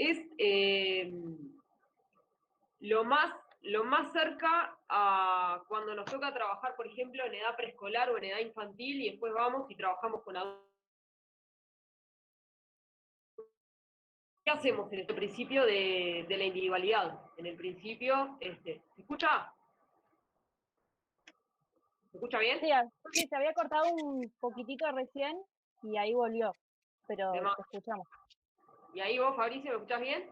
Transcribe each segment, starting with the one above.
es lo más, lo más cerca a cuando nos toca trabajar, por ejemplo, en edad preescolar o en edad infantil, y después vamos y trabajamos con adultos. ¿Qué hacemos en este principio de la individualidad? En el principio, ¿se escucha? ¿Se escucha bien? Sí, sí, se había cortado un poquitito recién y ahí volvió, pero te escuchamos. ¿Y ahí vos, Fabricio, me escuchás bien?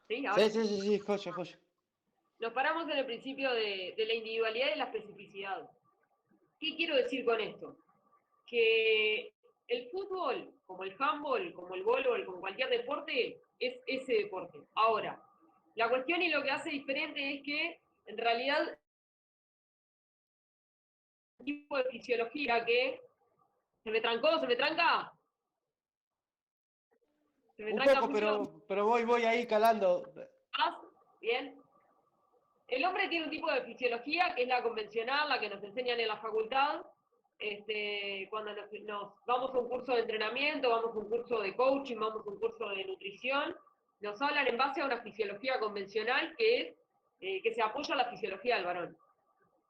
¿Sí? Sí, ¿Ahora? sí, sí, sí, joya, joya. Nos paramos en el principio de la individualidad y la especificidad. ¿Qué quiero decir con esto? Que el fútbol, como el handball, como el voleibol, como cualquier deporte, es ese deporte. Ahora, la cuestión y lo que hace diferente es que, en realidad, un tipo de fisiología que... ¿Se me trancó? ¿Se me tranca? ¿Se me Un tranca poco, mucho? pero voy ahí calando. ¿Más? ¿Bien? El hombre tiene un tipo de fisiología que es la convencional, la que nos enseñan en la facultad. Cuando nos vamos a un curso de entrenamiento, vamos a un curso de coaching, vamos a un curso de nutrición, nos hablan en base a una fisiología convencional que es que se apoya a la fisiología del varón.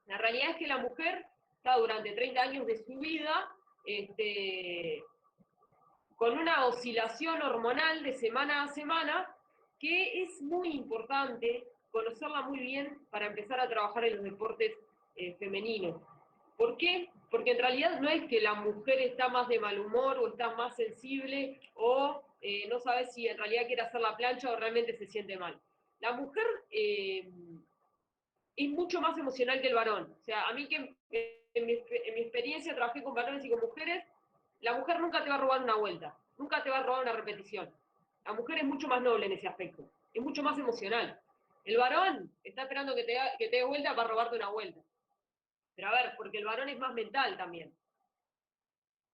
La realidad es que la mujer está durante 30 años de su vida con una oscilación hormonal de semana a semana que es muy importante conocerla muy bien para empezar a trabajar en los deportes femeninos. ¿Por qué? Porque en realidad no es que la mujer está más de mal humor o está más sensible o no sabe si en realidad quiere hacer la plancha o realmente se siente mal. La mujer es mucho más emocional que el varón. O sea, a mí que en mi experiencia trabajé con varones y con mujeres, la mujer nunca te va a robar una vuelta, nunca te va a robar una repetición. La mujer es mucho más noble en ese aspecto, es mucho más emocional. El varón está esperando que te dé vuelta para robarte una vuelta. Pero a ver, porque el varón es más mental también.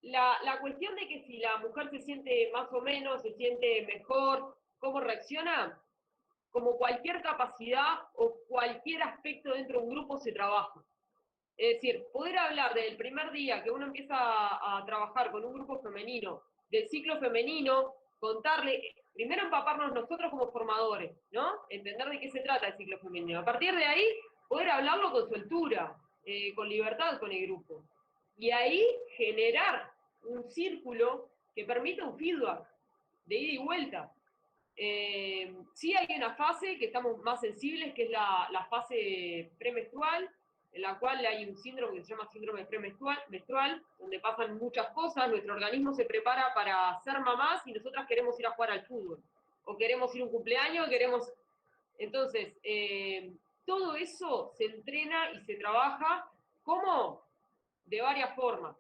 La cuestión de que si la mujer se siente más o menos, se siente mejor, cómo reacciona, como cualquier capacidad o cualquier aspecto dentro de un grupo se trabaja. Es decir, poder hablar del primer día que uno empieza a trabajar con un grupo femenino, del ciclo femenino, contarle, primero empaparnos nosotros como formadores, ¿no? Entender de qué se trata el ciclo femenino. A partir de ahí, poder hablarlo con soltura, con libertad con el grupo. Y ahí generar un círculo que permita un feedback de ida y vuelta. Sí hay una fase que estamos más sensibles, que es la fase premenstrual, en la cual hay un síndrome que se llama síndrome premenstrual, donde pasan muchas cosas, nuestro organismo se prepara para ser mamás y nosotras queremos ir a jugar al fútbol, o queremos ir a un cumpleaños, queremos... Entonces, todo eso se entrena y se trabaja, ¿cómo? De varias formas,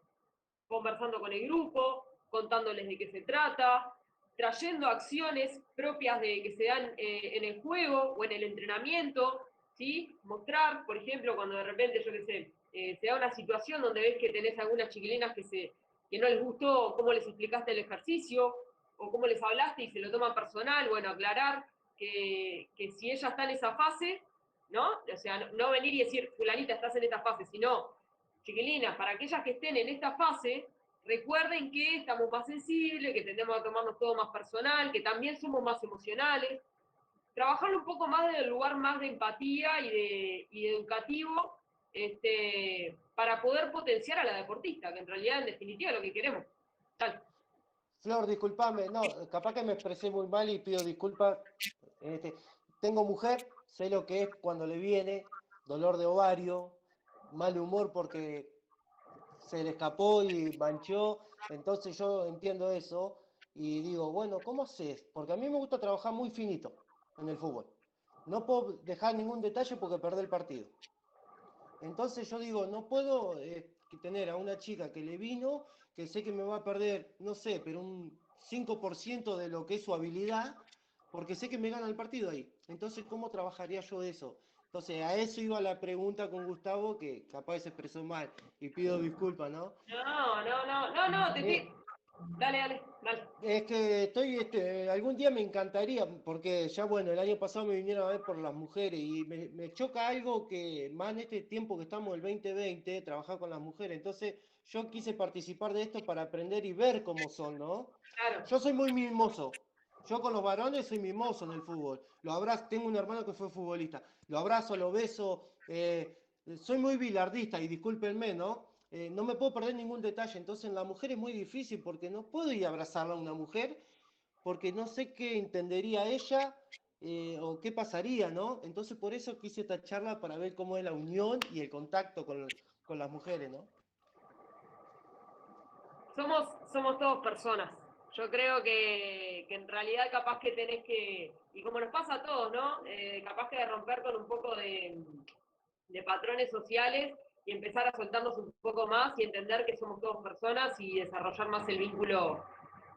conversando con el grupo, contándoles de qué se trata, trayendo acciones propias de que se dan en el juego o en el entrenamiento, ¿sí? Mostrar, por ejemplo, cuando de repente, yo qué sé, se da una situación donde ves que tenés algunas chiquilinas que no les gustó cómo les explicaste el ejercicio o cómo les hablaste y se lo toman personal, bueno, aclarar que si ella está en esa fase, ¿no? O sea, no venir y decir, fulanita, estás en esta fase, sino, chiquilinas, para aquellas que estén en esta fase, recuerden que estamos más sensibles, que tendemos a tomarnos todo más personal, que también somos más emocionales. Trabajarlo un poco más desde el lugar más de empatía y de educativo, para poder potenciar a la deportista, que en realidad, en definitiva, es lo que queremos. Tal. Flor, discúlpame, no, capaz que me expresé muy mal y pido disculpas. Este, tengo mujer, sé lo que es cuando le viene dolor de ovario, mal humor porque se le escapó y manchó, entonces yo entiendo eso y digo, bueno, ¿cómo haces? Porque a mí me gusta trabajar muy finito en el fútbol. No puedo dejar ningún detalle porque perdí el partido. Entonces yo digo, no puedo tener a una chica que le vino, que sé que me va a perder, no sé, pero un 5% de lo que es su habilidad, porque sé que me gana el partido ahí. Entonces, ¿cómo trabajaría yo eso? Entonces, a eso iba la pregunta con Gustavo, que capaz se expresó mal, y pido disculpas, ¿no? No, te estoy... Eh, Dale, dale, dale. es que estoy, algún día me encantaría, porque ya bueno, el año pasado me vinieron a ver por las mujeres y me choca algo que más en este tiempo que estamos, el 2020, trabajar con las mujeres. Entonces yo quise participar de esto para aprender y ver cómo son, ¿no? Claro. Yo soy muy mimoso, Yo con los varones soy mimoso en el fútbol. Lo abrazo, tengo un hermano que fue futbolista. Lo abrazo, lo beso. Soy muy bilardista y discúlpenme, ¿no? No me puedo perder ningún detalle. Entonces en la mujer es muy difícil porque no puedo ir a abrazarla a una mujer porque no sé qué entendería ella o qué pasaría, ¿no? Entonces por eso quise esta charla para ver cómo es la unión y el contacto con las mujeres, ¿no? Somos todos personas. Yo creo que en realidad capaz que tenés que, y como nos pasa a todos, ¿no? Capaz que de romper con un poco de patrones sociales y empezar a soltarnos un poco más y entender que somos todos personas y desarrollar más el vínculo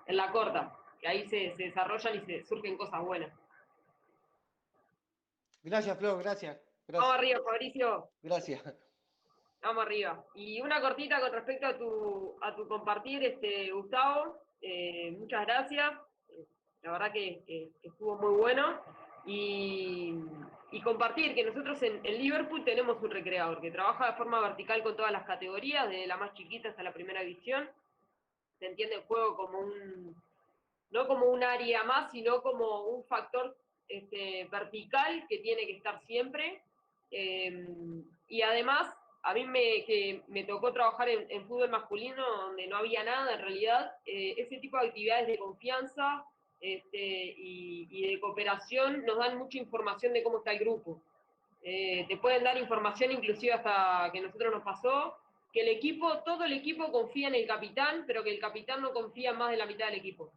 en la corta, que ahí se desarrollan y se surgen cosas buenas. Gracias, Flor, gracias. Vamos Gracias. arriba, Fabricio. Gracias. Vamos arriba. Y una cortita con respecto a tu compartir, Gustavo. Muchas gracias. La verdad que estuvo muy bueno. Y compartir que nosotros en Liverpool tenemos un recreador que trabaja de forma vertical con todas las categorías, desde la más chiquita hasta la primera división. Se entiende el juego como no como un área más, sino como un factor vertical que tiene que estar siempre. Y además, a mí que me tocó trabajar en fútbol masculino, donde no había nada en realidad, ese tipo de actividades de confianza y de cooperación nos dan mucha información de cómo está el grupo. Te pueden dar información inclusive hasta que a nosotros nos pasó, que el equipo, todo el equipo confía en el capitán, pero que el capitán no confía en más de la mitad del equipo.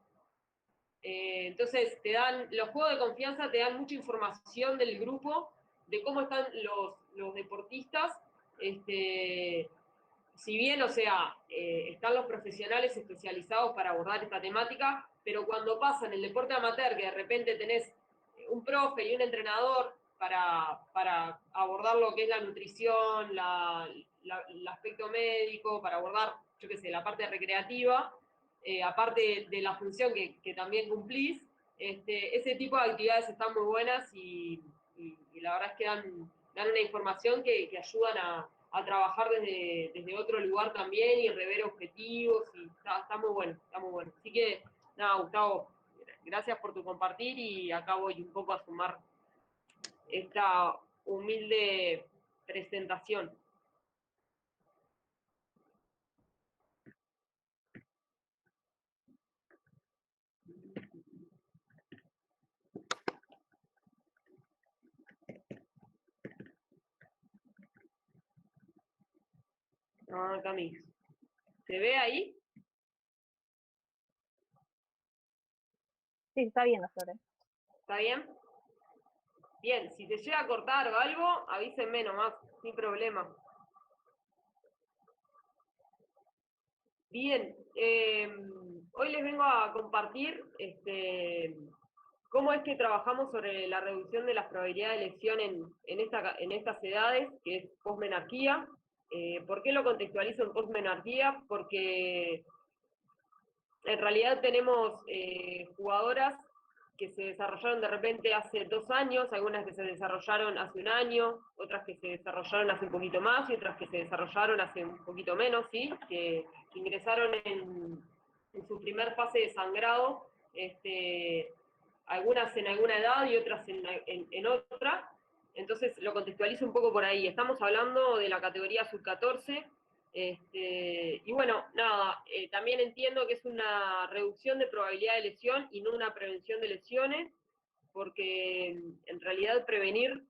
Entonces, los juegos de confianza te dan mucha información del grupo, de cómo están los deportistas. Si bien, o sea, están los profesionales especializados para abordar esta temática, pero cuando pasa en el deporte amateur, que de repente tenés un profe y un entrenador para abordar lo que es la nutrición, el aspecto médico, para abordar, yo qué sé, la parte recreativa, aparte de la función que también cumplís, ese tipo de actividades están muy buenas y la verdad es que dan una información que ayudan a trabajar desde otro lugar también y rever objetivos y está muy bueno, está muy bueno. Así que, nada, Gustavo, gracias por tu compartir y acá voy un poco a sumar esta humilde presentación. Ah, Cami, ¿se ve ahí? Sí, está bien, Flores. ¿Está bien? Bien, si te llega a cortar o algo, avísenme nomás, sin problema. Bien, hoy les vengo a compartir cómo es que trabajamos sobre la reducción de las probabilidades de lesión en estas edades, que es posmenarquía. ¿Por qué lo contextualizo en posmenarquía? Porque en realidad tenemos jugadoras que se desarrollaron de repente hace 2 años, algunas que se desarrollaron hace 1 año, otras que se desarrollaron hace un poquito más y otras que se desarrollaron hace un poquito menos, ¿sí? Que ingresaron en su primer fase de sangrado, algunas en alguna edad y otras en otra. Entonces lo contextualizo un poco por ahí. Estamos hablando de la categoría sub-14. Y bueno, nada, también entiendo que es una reducción de probabilidad de lesión y no una prevención de lesiones, porque en realidad prevenir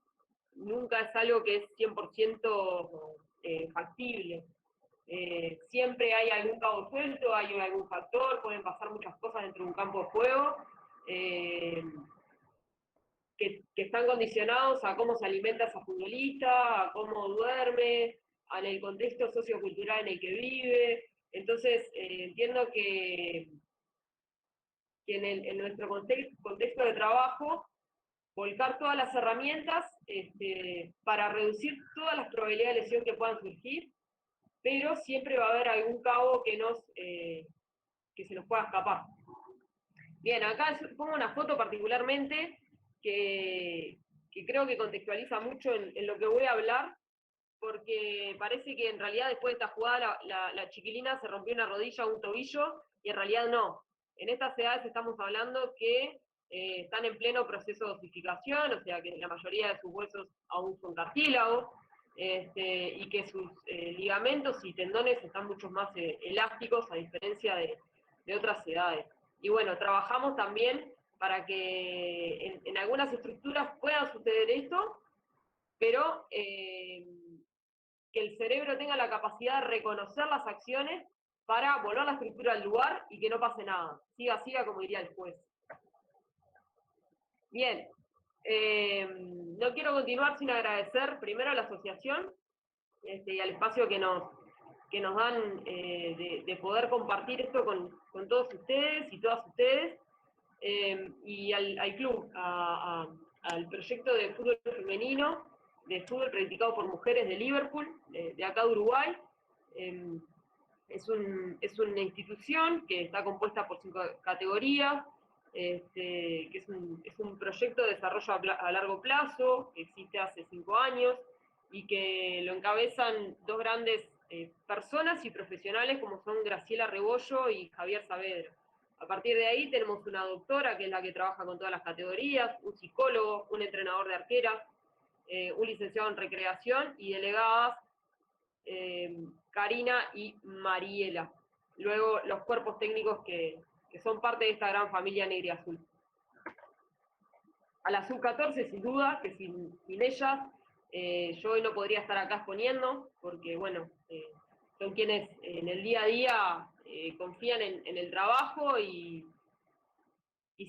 nunca es algo que es 100% factible. Siempre hay algún cabo suelto, hay algún factor, pueden pasar muchas cosas dentro de un campo de juego, que están condicionados a cómo se alimenta esa futbolista, a cómo duerme, en el contexto sociocultural en el que vive. Entonces, entiendo que en nuestro contexto de trabajo, volcar todas las herramientas para reducir todas las probabilidades de lesión que puedan surgir, pero siempre va a haber algún cabo que se nos pueda escapar. Bien, acá pongo una foto particularmente que creo que contextualiza mucho en lo que voy a hablar, porque parece que en realidad después de esta jugada la chiquilina se rompió una rodilla o un tobillo, y en realidad no. En estas edades estamos hablando que están en pleno proceso de osificación, o sea que la mayoría de sus huesos aún son cartílagos, y que sus ligamentos y tendones están mucho más elásticos a diferencia de otras edades. Y bueno, trabajamos también para que en algunas estructuras pueda suceder esto, pero que el cerebro tenga la capacidad de reconocer las acciones para volver la estructura al lugar y que no pase nada. Siga, siga, como diría el juez. Bien, no quiero continuar sin agradecer primero a la asociación y al espacio que nos dan de poder compartir esto con todos ustedes y todas ustedes, y al club, al proyecto de fútbol femenino, de fútbol practicado por mujeres de Liverpool, de acá de Uruguay. Es una institución que está compuesta por 5 categorías, que es un proyecto de desarrollo a largo plazo, que existe hace 5 años, y que lo encabezan 2 grandes personas y profesionales como son Graciela Rebollo y Javier Saavedra. A partir de ahí tenemos una doctora, que es la que trabaja con todas las categorías, un psicólogo, un entrenador de arqueras, un licenciado en recreación y delegadas Karina y Mariela. Luego los cuerpos técnicos que son parte de esta gran familia negra y azul. A la sub-14, sin duda, que sin ellas yo hoy no podría estar acá exponiendo, porque bueno, son quienes en el día a día confían en el trabajo y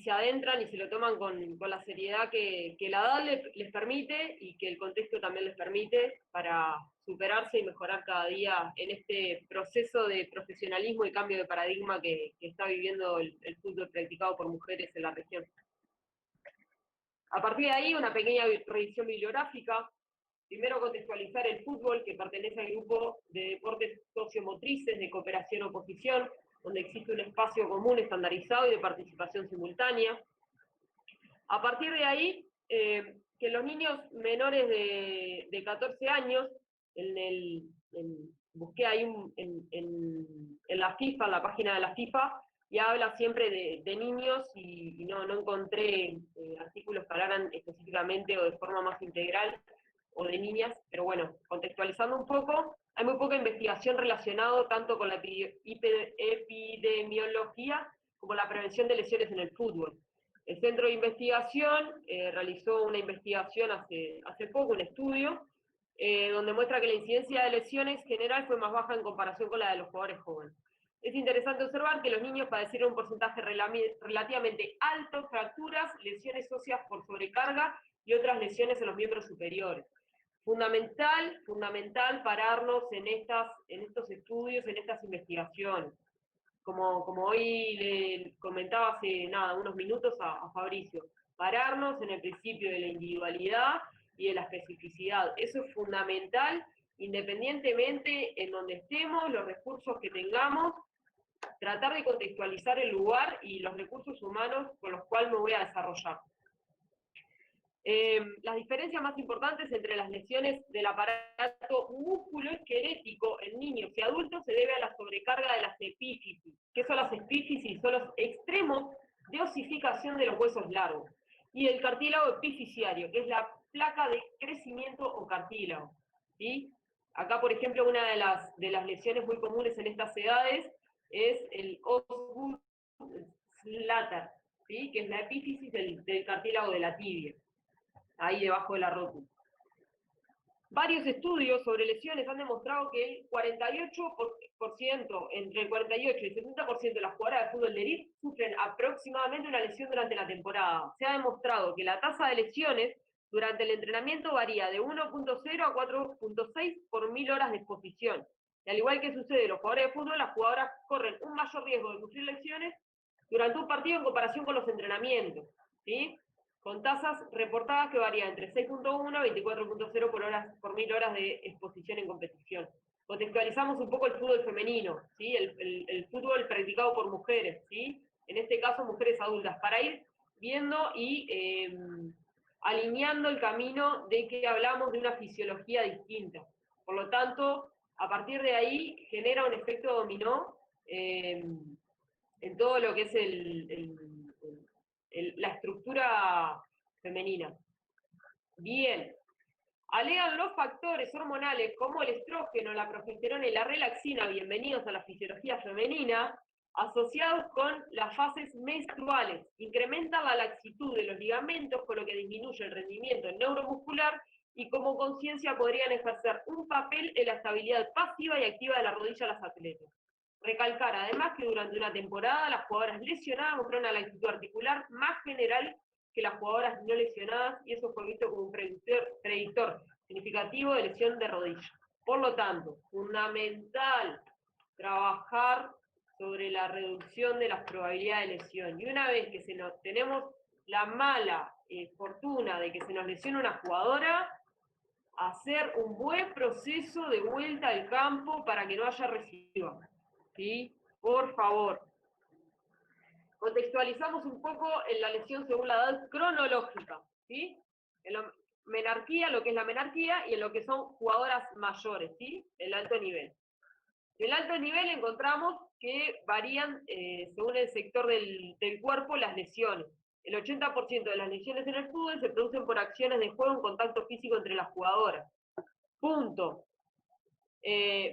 se adentran y se lo toman con la seriedad que la edad les permite y que el contexto también les permite para superarse y mejorar cada día en este proceso de profesionalismo y cambio de paradigma que está viviendo el fútbol practicado por mujeres en la región. A partir de ahí, una pequeña revisión bibliográfica. Primero, contextualizar el fútbol, que pertenece al grupo de deportes sociomotrices de cooperación-oposición, donde existe un espacio común estandarizado y de participación simultánea. A partir de ahí, que los niños menores de 14 años, busqué ahí en la FIFA, en la página de la FIFA, y habla siempre de niños y no encontré artículos que hablaran específicamente o de forma más integral o de niñas, pero bueno, contextualizando un poco, hay muy poca investigación relacionada tanto con la epidemiología como la prevención de lesiones en el fútbol. El Centro de Investigación realizó una investigación hace poco, un estudio, donde muestra que la incidencia de lesiones general fue más baja en comparación con la de los jugadores jóvenes. Es interesante observar que los niños padecieron un porcentaje relativamente alto, fracturas, lesiones óseas por sobrecarga y otras lesiones en los miembros superiores. Fundamental pararnos en estos estudios, en estas investigaciones. Como hoy le comentaba hace unos minutos a Fabricio, pararnos en el principio de la individualidad y de la especificidad. Eso es fundamental, independientemente en donde estemos, los recursos que tengamos, tratar de contextualizar el lugar y los recursos humanos con los cuales me voy a desarrollar. Las diferencias más importantes entre las lesiones del aparato musculoesquelético en niños y adultos se debe a la sobrecarga de las epífisis. ¿Qué son las epífisis? Son los extremos de osificación de los huesos largos. Y el cartílago epifisiario, que es la placa de crecimiento o cartílago. ¿Sí? Acá, por ejemplo, una de las lesiones muy comunes en estas edades es el osgus later, ¿sí? Que es la epífisis del cartílago de la tibia, ahí debajo de la rótula. Varios estudios sobre lesiones han demostrado que el 48%, entre el 48 y el 70% de las jugadoras de fútbol de élite sufren aproximadamente una lesión durante la temporada. Se ha demostrado que la tasa de lesiones durante el entrenamiento varía de 1.0 a 4.6 por 1000 horas de exposición. Y al igual que sucede en los jugadores de fútbol, las jugadoras corren un mayor riesgo de sufrir lesiones durante un partido en comparación con los entrenamientos, ¿sí? Con tasas reportadas que varían entre 6.1 a 24.0 por 1000 horas de exposición en competición. Contextualizamos un poco el fútbol femenino, ¿sí? El fútbol practicado por mujeres, ¿sí? En este caso mujeres adultas, para ir viendo y alineando el camino de que hablamos de una fisiología distinta. Por lo tanto, a partir de ahí genera un efecto dominó en todo lo que es la estructura femenina. Bien. Alegan los factores hormonales como el estrógeno, la progesterona y la relaxina, bienvenidos a la fisiología femenina, asociados con las fases menstruales. Incrementan la laxitud de los ligamentos, con lo que disminuye el rendimiento neuromuscular y como conciencia podrían ejercer un papel en la estabilidad pasiva y activa de la rodilla de las atletas. Recalcar además que durante una temporada las jugadoras lesionadas mostraron una laxitud articular más general que las jugadoras no lesionadas, y eso fue visto como un predictor significativo de lesión de rodilla. Por lo tanto, fundamental trabajar sobre la reducción de las probabilidades de lesión. Y una vez que tenemos la mala fortuna de que se nos lesione una jugadora, hacer un buen proceso de vuelta al campo para que no haya recidiva. ¿Sí? Por favor. Contextualizamos un poco en la lesión según la edad cronológica, ¿sí? En la menarquía, lo que es la menarquía, y en lo que son jugadoras mayores, ¿sí? El alto nivel. En el alto nivel encontramos que varían, según el sector del cuerpo, las lesiones. El 80% de las lesiones en el fútbol se producen por acciones de juego en contacto físico entre las jugadoras. Punto.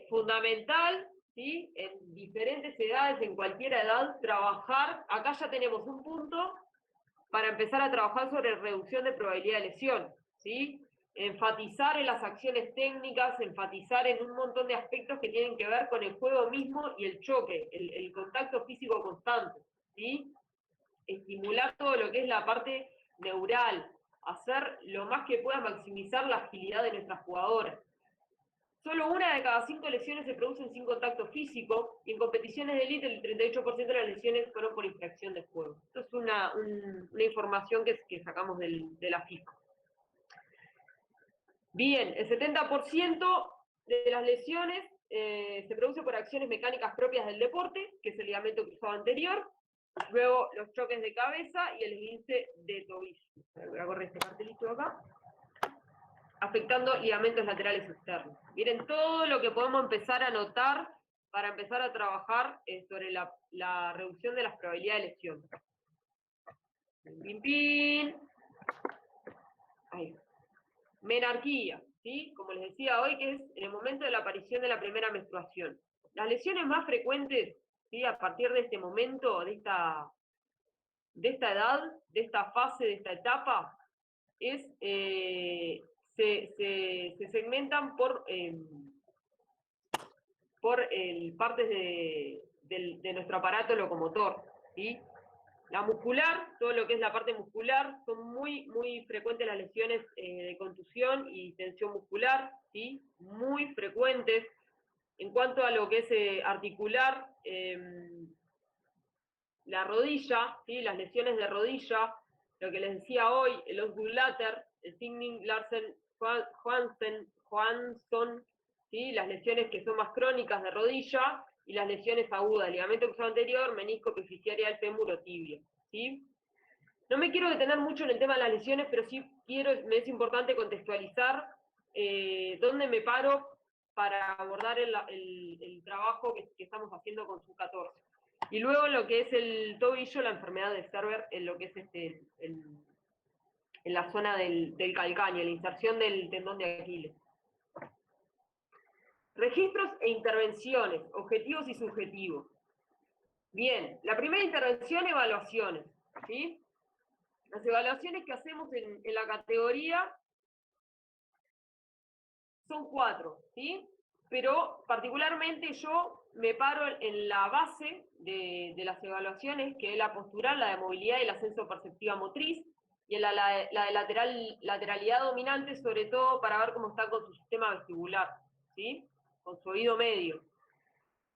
Fundamental, ¿sí? En diferentes edades, en cualquier edad, trabajar. Acá ya tenemos un punto para empezar a trabajar sobre reducción de probabilidad de lesión, ¿sí? Enfatizar en las acciones técnicas, enfatizar en un montón de aspectos que tienen que ver con el juego mismo y el choque, el contacto físico constante, ¿sí? Estimular todo lo que es la parte neural, hacer lo más que pueda maximizar la agilidad de nuestras jugadoras. Solo 1 de cada 5 lesiones se producen sin contacto físico, y en competiciones de élite el 38% de las lesiones fueron por infracción de juego. Esto es una información que sacamos de la FIFA. Bien, el 70% de las lesiones se produce por acciones mecánicas propias del deporte, que es el ligamento cruzado anterior, luego los choques de cabeza y el esguince de tobillo. Voy a correr este cartelito acá. Afectando ligamentos laterales externos. Miren todo lo que podemos empezar a notar para empezar a trabajar sobre la reducción de las probabilidades de lesión. Pin, pin. Ahí. Menarquía, ¿sí? Como les decía hoy, que es en el momento de la aparición de la primera menstruación. Las lesiones más frecuentes, ¿sí? A partir de este momento, de esta edad, de esta fase, de esta etapa, se segmentan por partes de nuestro aparato locomotor, ¿sí? La muscular, todo lo que es la parte muscular, son muy, muy frecuentes las lesiones de contusión y tensión muscular, ¿sí? Muy frecuentes. En cuanto a lo que es articular, la rodilla, ¿sí? Las lesiones de rodilla, lo que les decía hoy, el Osgood-Latter, el Signing Larsen Johansson, ¿sí? Las lesiones que son más crónicas de rodilla y las lesiones agudas, ligamento cruzado anterior, menisco epifisiarial, fémur o tibia, ¿sí? No me quiero detener mucho en el tema de las lesiones, pero sí me es importante contextualizar dónde me paro para abordar el trabajo que estamos haciendo con sub-14. Y luego lo que es el tobillo, la enfermedad de Serber, en lo que es en la zona del calcáneo, la inserción del tendón de Aquiles. Registros e intervenciones, objetivos y subjetivos. Bien, la primera intervención, evaluaciones, ¿sí? Las evaluaciones que hacemos en la categoría son 4, ¿sí? Pero particularmente yo me paro en la base de las evaluaciones, que es la postural, la de movilidad y el ascenso perceptiva motriz, y en la de lateralidad dominante, sobre todo para ver cómo está con su sistema vestibular, ¿sí? Con su oído medio.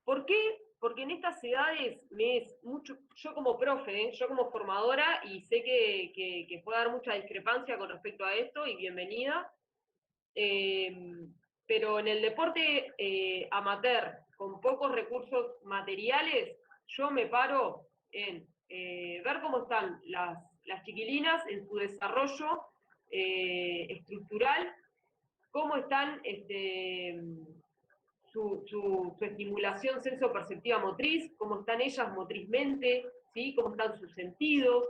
¿Por qué? Porque en estas edades me es mucho, yo como profe, yo como formadora, y sé que puede haber mucha discrepancia con respecto a esto, y bienvenida, pero en el deporte amateur, con pocos recursos materiales, yo me paro en ver cómo están las chiquilinas en su desarrollo estructural, cómo están su estimulación sensoperceptiva motriz, cómo están ellas motrizmente, ¿sí? Cómo están sus sentidos,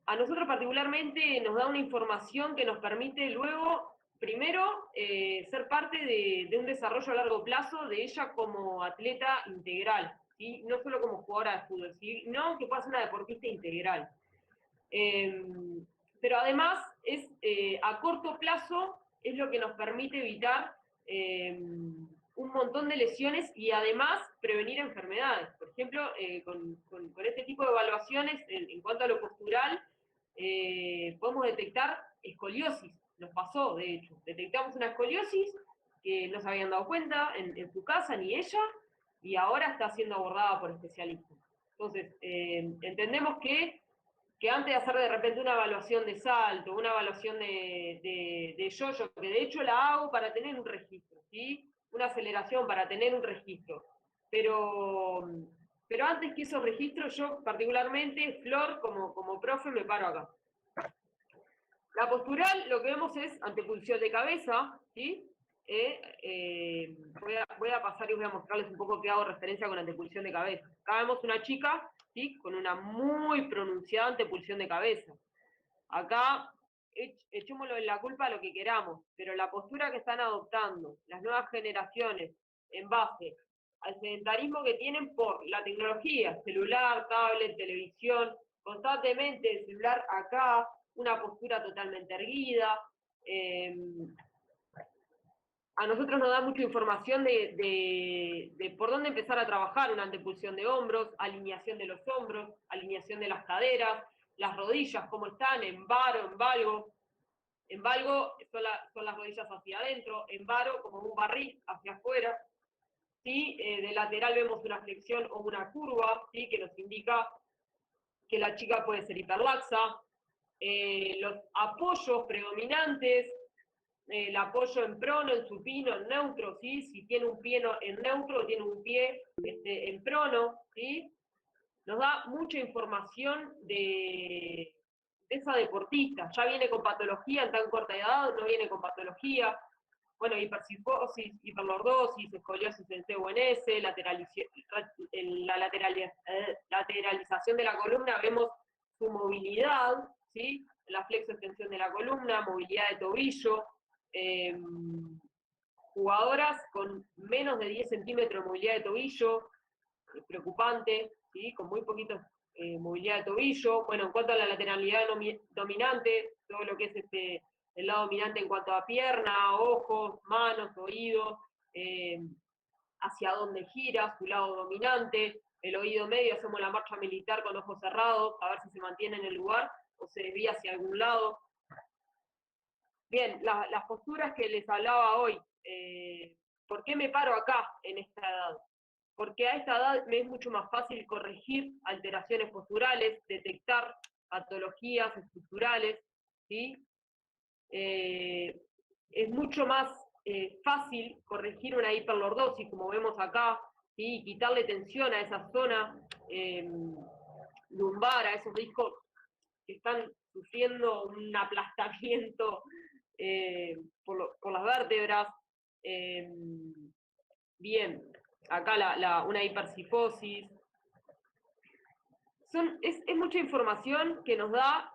A nosotros particularmente nos da una información que nos permite luego, primero, ser parte de un desarrollo a largo plazo de ella como atleta integral, ¿sí? No solo como jugadora de fútbol, sino que pueda ser una deportista integral. Pero además, a corto plazo, es lo que nos permite evitar un montón de lesiones y además prevenir enfermedades. Por ejemplo, con este tipo de evaluaciones, en cuanto a lo postural, podemos detectar escoliosis. Nos pasó, de hecho. Detectamos una escoliosis que no se habían dado cuenta en su casa ni ella, y ahora está siendo abordada por especialistas. Entonces, entendemos que antes de hacer de repente una evaluación de salto, una evaluación de yo-yo, que de hecho la hago para tener un registro, ¿sí? Una aceleración para tener un registro. Pero antes que esos registros, yo particularmente, Flor, como profe, me paro acá. La postural, lo que vemos es antepulsión de cabeza, ¿sí? Voy a pasar y voy a mostrarles un poco qué hago referencia con antepulsión de cabeza. Acá vemos una chica, ¿sí? Con una muy pronunciada antepulsión de cabeza. Acá echémoslo en la culpa a lo que queramos, pero la postura que están adoptando las nuevas generaciones en base al sedentarismo que tienen por la tecnología, celular, tablet, televisión, constantemente el celular acá, una postura totalmente erguida. A nosotros nos da mucha información de por dónde empezar a trabajar una antepulsión de hombros, alineación de los hombros, alineación de las caderas, las rodillas, cómo están, en varo, en valgo. En valgo son las rodillas hacia adentro, en varo como un barril hacia afuera. ¿Sí? De lateral vemos una flexión o una curva, ¿sí? Que nos indica que la chica puede ser hiperlaxa. Los apoyos predominantes, el apoyo en prono, en supino, en neutro, ¿sí? Si tiene un pie en neutro, tiene un pie en prono, ¿sí? Nos da mucha información de esa deportista. Ya viene con patología en tan corta edad, no viene con patología. Bueno, hipercifosis, hiperlordosis, escoliosis en C o en S, lateralización de la columna, vemos su movilidad, ¿sí? La flexo-extensión de la columna, movilidad de tobillo, jugadoras con menos de 10 centímetros de movilidad de tobillo, preocupante, ¿sí? Con muy poquito movilidad de tobillo. Bueno, en cuanto a la lateralidad dominante, todo lo que es el lado dominante en cuanto a pierna, ojos, manos, oídos, hacia dónde gira, su lado dominante, el oído medio, hacemos la marcha militar con ojos cerrados, a ver si se mantiene en el lugar o se desvía hacia algún lado. Bien, las posturas que les hablaba hoy, ¿por qué me paro acá en esta edad? Porque a esta edad me es mucho más fácil corregir alteraciones posturales, detectar patologías estructurales, ¿sí? Es mucho más fácil corregir una hiperlordosis, como vemos acá, ¿sí? Y quitarle tensión a esa zona lumbar, a esos discos que están sufriendo un aplastamiento por las vértebras. Bien, acá una hipercifosis. Es mucha información que nos da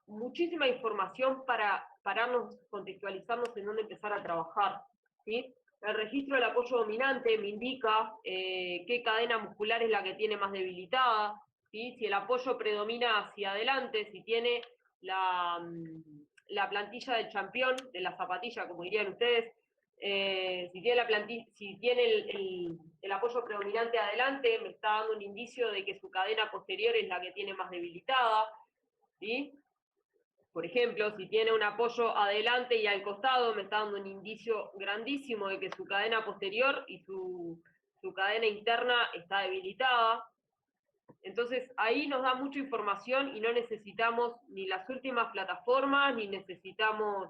muchísima información para pararnos, contextualizarnos en dónde empezar a trabajar, ¿sí? El registro del apoyo dominante me indica qué cadena muscular es la que tiene más debilitada, ¿sí? Si el apoyo predomina hacia adelante, si tiene la plantilla del champión, de la zapatilla, como dirían ustedes, si tiene el apoyo predominante adelante, me está dando un indicio de que su cadena posterior es la que tiene más debilitada, ¿sí? Por ejemplo, si tiene un apoyo adelante y al costado, me está dando un indicio grandísimo de que su cadena posterior y su cadena interna está debilitada. Entonces, ahí nos da mucha información y no necesitamos ni las últimas plataformas, ni necesitamos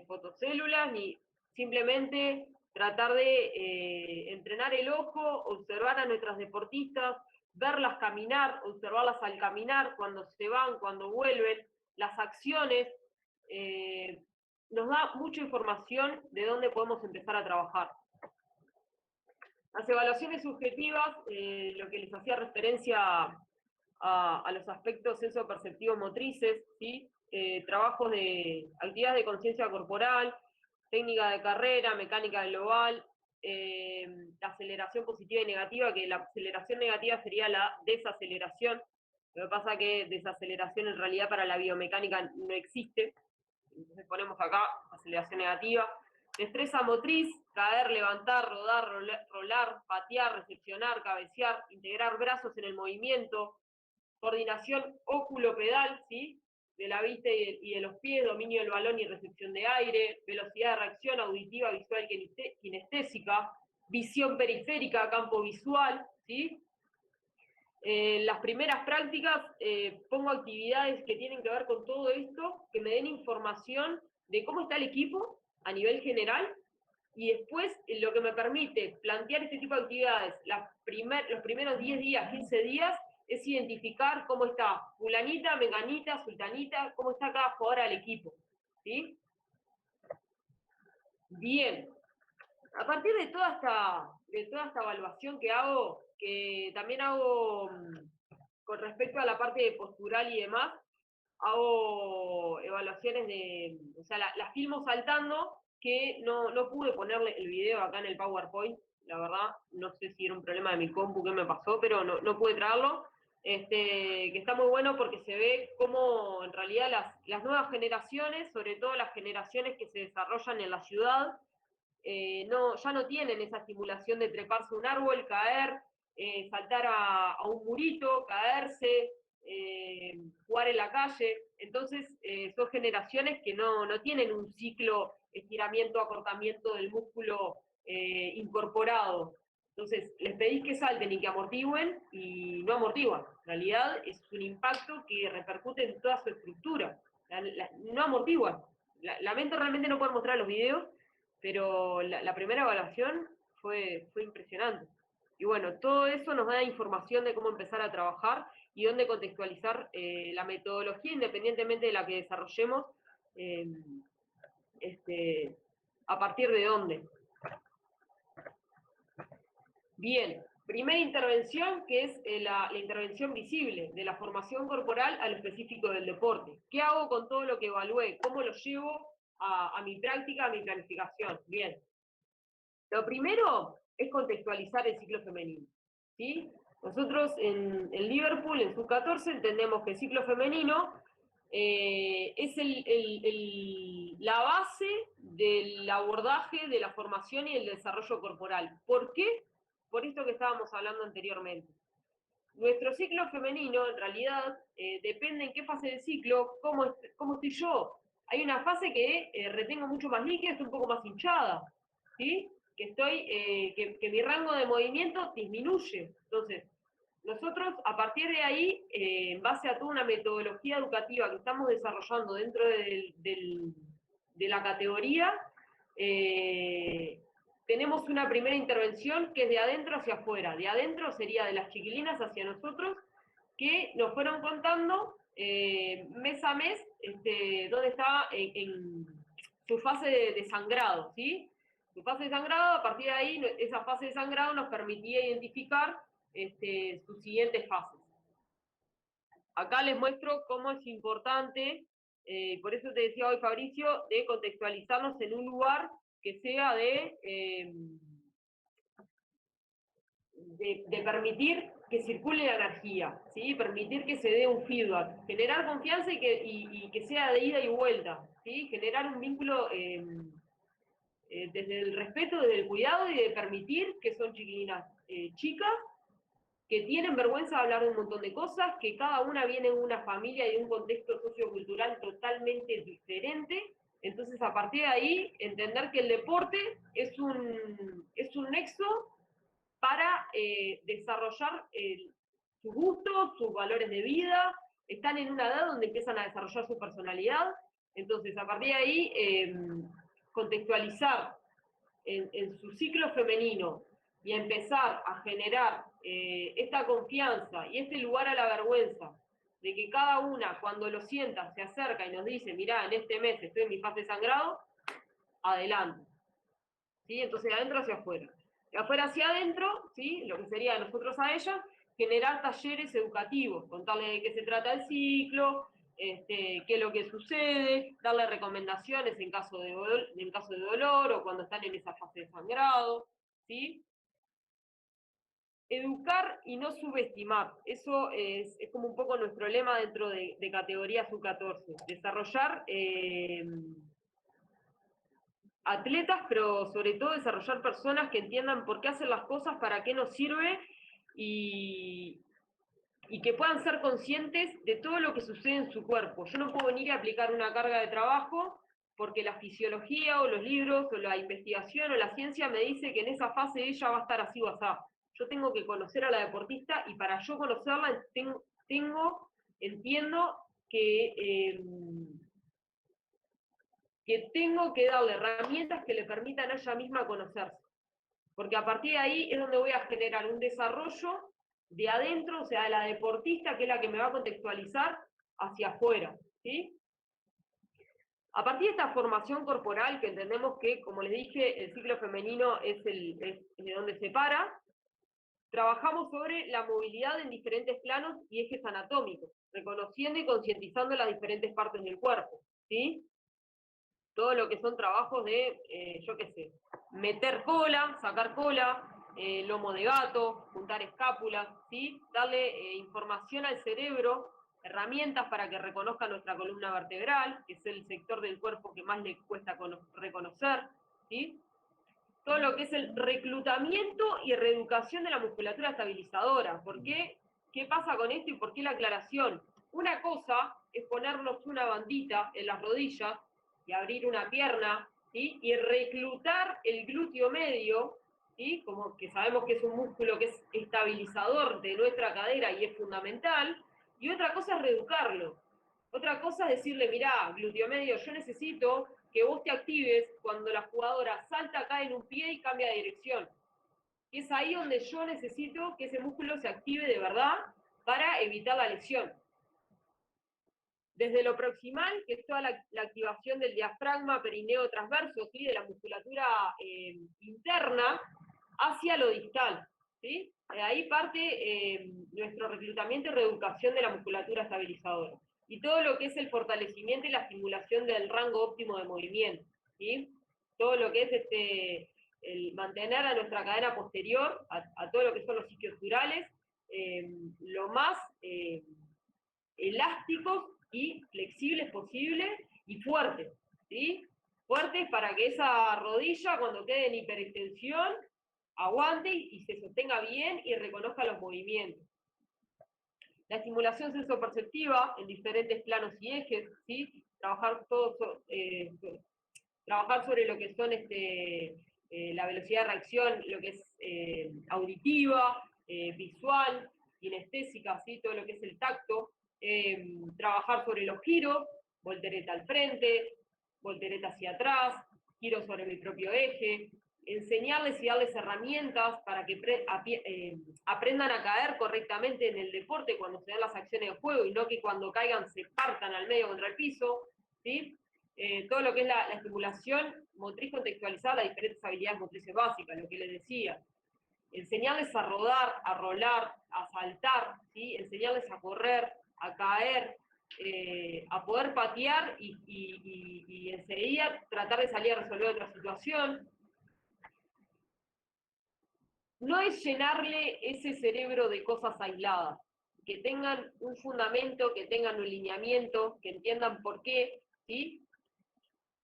fotocélulas, ni simplemente tratar de entrenar el ojo, observar a nuestras deportistas, verlas caminar, observarlas al caminar, cuando se van, cuando vuelven, las acciones. Nos da mucha información de dónde podemos empezar a trabajar. Las evaluaciones subjetivas, lo que les hacía referencia a los aspectos sensoperceptivos motrices, ¿sí? Trabajos de actividades de conciencia corporal, técnica de carrera, mecánica global, la aceleración positiva y negativa, que la aceleración negativa sería la desaceleración. Lo que pasa es que desaceleración en realidad para la biomecánica no existe. Entonces ponemos acá aceleración negativa. Destreza motriz, caer, levantar, rodar, rolar, patear, recepcionar, cabecear, integrar brazos en el movimiento, coordinación óculo-pedal, ¿sí? De la vista y de los pies, dominio del balón y recepción de aire, velocidad de reacción auditiva, visual, kinestésica, visión periférica, campo visual, ¿sí? Las primeras prácticas pongo actividades que tienen que ver con todo esto, que me den información de cómo está el equipo a nivel general, y después lo que me permite plantear este tipo de actividades los primeros 10 días, 15 días, es identificar cómo está fulanita, menganita, sultanita, cómo está cada jugador del equipo, ¿sí? Bien, a partir de toda esta evaluación que hago, que también hago con respecto a la parte de postural y demás, hago evaluaciones o sea, las filmo saltando, que no pude ponerle el video acá en el PowerPoint, la verdad, no sé si era un problema de mi compu, qué me pasó, pero no pude traerlo, que está muy bueno porque se ve cómo en realidad las nuevas generaciones, sobre todo las generaciones que se desarrollan en la ciudad, ya no tienen esa estimulación de treparse a un árbol, caer, saltar a un murito, caerse, jugar en la calle. Entonces, son generaciones que no tienen un ciclo estiramiento, acortamiento del músculo incorporado. Entonces, les pedís que salten y que amortigüen y no amortiguan. En realidad, es un impacto que repercute en toda su estructura. No amortiguan. Lamento realmente no poder mostrar los videos, pero la primera evaluación fue impresionante. Y bueno, todo eso nos da información de cómo empezar a trabajar y dónde contextualizar la metodología, independientemente de la que desarrollemos, a partir de dónde. Bien, primera intervención, que es la intervención visible, de la formación corporal a lo específico del deporte. ¿Qué hago con todo lo que evalué? ¿Cómo lo llevo a mi práctica, a mi planificación? Bien. Lo primero es contextualizar el ciclo femenino, ¿sí? Nosotros en Liverpool, en sub-14, entendemos que el ciclo femenino es la base del abordaje de la formación y el desarrollo corporal. ¿Por qué? Por esto que estábamos hablando anteriormente. Nuestro ciclo femenino, en realidad, depende en qué fase del ciclo, cómo estoy yo. Hay una fase que retengo mucho más líquido, estoy un poco más hinchada, ¿sí? Que mi rango de movimiento disminuye. Entonces, nosotros, a partir de ahí, en base a toda una metodología educativa que estamos desarrollando dentro de la categoría, tenemos una primera intervención que es de adentro hacia afuera. De adentro sería de las chiquilinas hacia nosotros, que nos fueron contando mes a mes dónde estaba en su fase de sangrado, ¿sí? Su fase de sangrado, a partir de ahí, esa fase de sangrado nos permitía identificar sus siguientes fases. Acá les muestro cómo es importante, por eso te decía hoy, Fabricio, de contextualizarnos en un lugar que sea de permitir que circule la energía, ¿sí? Permitir que se dé un feedback, generar confianza y que sea de ida y vuelta, ¿sí? Generar un vínculo desde el respeto, desde el cuidado y de permitir que son chiquilinas chicas, que tienen vergüenza de hablar de un montón de cosas, que cada una viene de una familia y de un contexto sociocultural totalmente diferente. Entonces, a partir de ahí, entender que el deporte es un nexo para desarrollar sus gustos, sus valores de vida, están en una edad donde empiezan a desarrollar su personalidad. Entonces, a partir de ahí, contextualizar en su ciclo femenino y empezar a generar esta confianza y este lugar a la vergüenza, de que cada una, cuando lo sienta, se acerca y nos dice, mirá, en este mes estoy en mi fase de sangrado, adelante. ¿Sí? Entonces, de adentro hacia afuera. De afuera hacia adentro, ¿sí? Lo que sería de nosotros a ellas, generar talleres educativos, contarle de qué se trata el ciclo, qué es lo que sucede, darle recomendaciones en caso de dolor o cuando están en esa fase de sangrado, ¿sí? Educar y no subestimar, eso es como un poco nuestro lema dentro de categoría sub-14, desarrollar atletas, pero sobre todo desarrollar personas que entiendan por qué hacen las cosas, para qué nos sirve y, y que puedan ser conscientes de todo lo que sucede en su cuerpo. Yo no puedo venir a aplicar una carga de trabajo porque la fisiología o los libros o la investigación o la ciencia me dice que en esa fase ella va a estar así o así. Yo tengo que conocer a la deportista y para yo conocerla entiendo que tengo que darle herramientas que le permitan a ella misma conocerse. Porque a partir de ahí es donde voy a generar un desarrollo de adentro, o sea, de la deportista, que es la que me va a contextualizar hacia afuera, ¿sí? A partir de esta formación corporal, que entendemos que, como les dije, el ciclo femenino es de donde se para, trabajamos sobre la movilidad en diferentes planos y ejes anatómicos, reconociendo y concientizando las diferentes partes del cuerpo, ¿sí? Todo lo que son trabajos de, yo qué sé, meter cola, sacar cola, lomo de gato, juntar escápulas, ¿sí? Darle información al cerebro, herramientas para que reconozca nuestra columna vertebral, que es el sector del cuerpo que más le cuesta reconocer, ¿sí? Todo lo que es el reclutamiento y reeducación de la musculatura estabilizadora. ¿Por qué? ¿Qué pasa con esto y por qué la aclaración? Una cosa es ponernos una bandita en las rodillas y abrir una pierna, ¿sí? Y reclutar el glúteo medio, ¿sí? Como que sabemos que es un músculo que es estabilizador de nuestra cadera y es fundamental. Y otra cosa es reeducarlo. Otra cosa es decirle, mirá, glúteo medio, yo necesito que vos te actives cuando la jugadora salta, cae en un pie y cambia de dirección. Y es ahí donde yo necesito que ese músculo se active de verdad para evitar la lesión. Desde lo proximal, que es toda la activación del diafragma perineo transverso, ¿sí? De la musculatura interna, hacia lo distal, ¿sí? De ahí parte nuestro reclutamiento y reeducación de la musculatura estabilizadora. Y todo lo que es el fortalecimiento y la estimulación del rango óptimo de movimiento, ¿sí? Todo lo que es el mantener a nuestra cadera posterior, a todo lo que son los isquiosturales, lo más elásticos y flexibles posibles y fuertes, ¿sí? Fuertes para que esa rodilla, cuando quede en hiperextensión, aguante y se sostenga bien y reconozca los movimientos. La estimulación sensoperceptiva en diferentes planos y ejes, ¿sí? Trabajar sobre lo que son la velocidad de reacción, lo que es auditiva, visual, kinestésica, ¿sí? Todo lo que es el tacto, trabajar sobre los giros, voltereta al frente, voltereta hacia atrás, giro sobre mi propio eje, enseñarles y darles herramientas para que aprendan a caer correctamente en el deporte cuando se dan las acciones de juego y no que cuando caigan se partan al medio contra el piso, ¿sí? Todo lo que es la estimulación motriz contextualizada, las diferentes habilidades motrices básicas, lo que les decía. Enseñarles a rodar, a rolar, a saltar, ¿sí? Enseñarles a correr, a caer, a poder patear y enseguida tratar de salir a resolver otra situación. No es llenarle ese cerebro de cosas aisladas, que tengan un fundamento, que tengan un lineamiento, que entiendan por qué, ¿sí?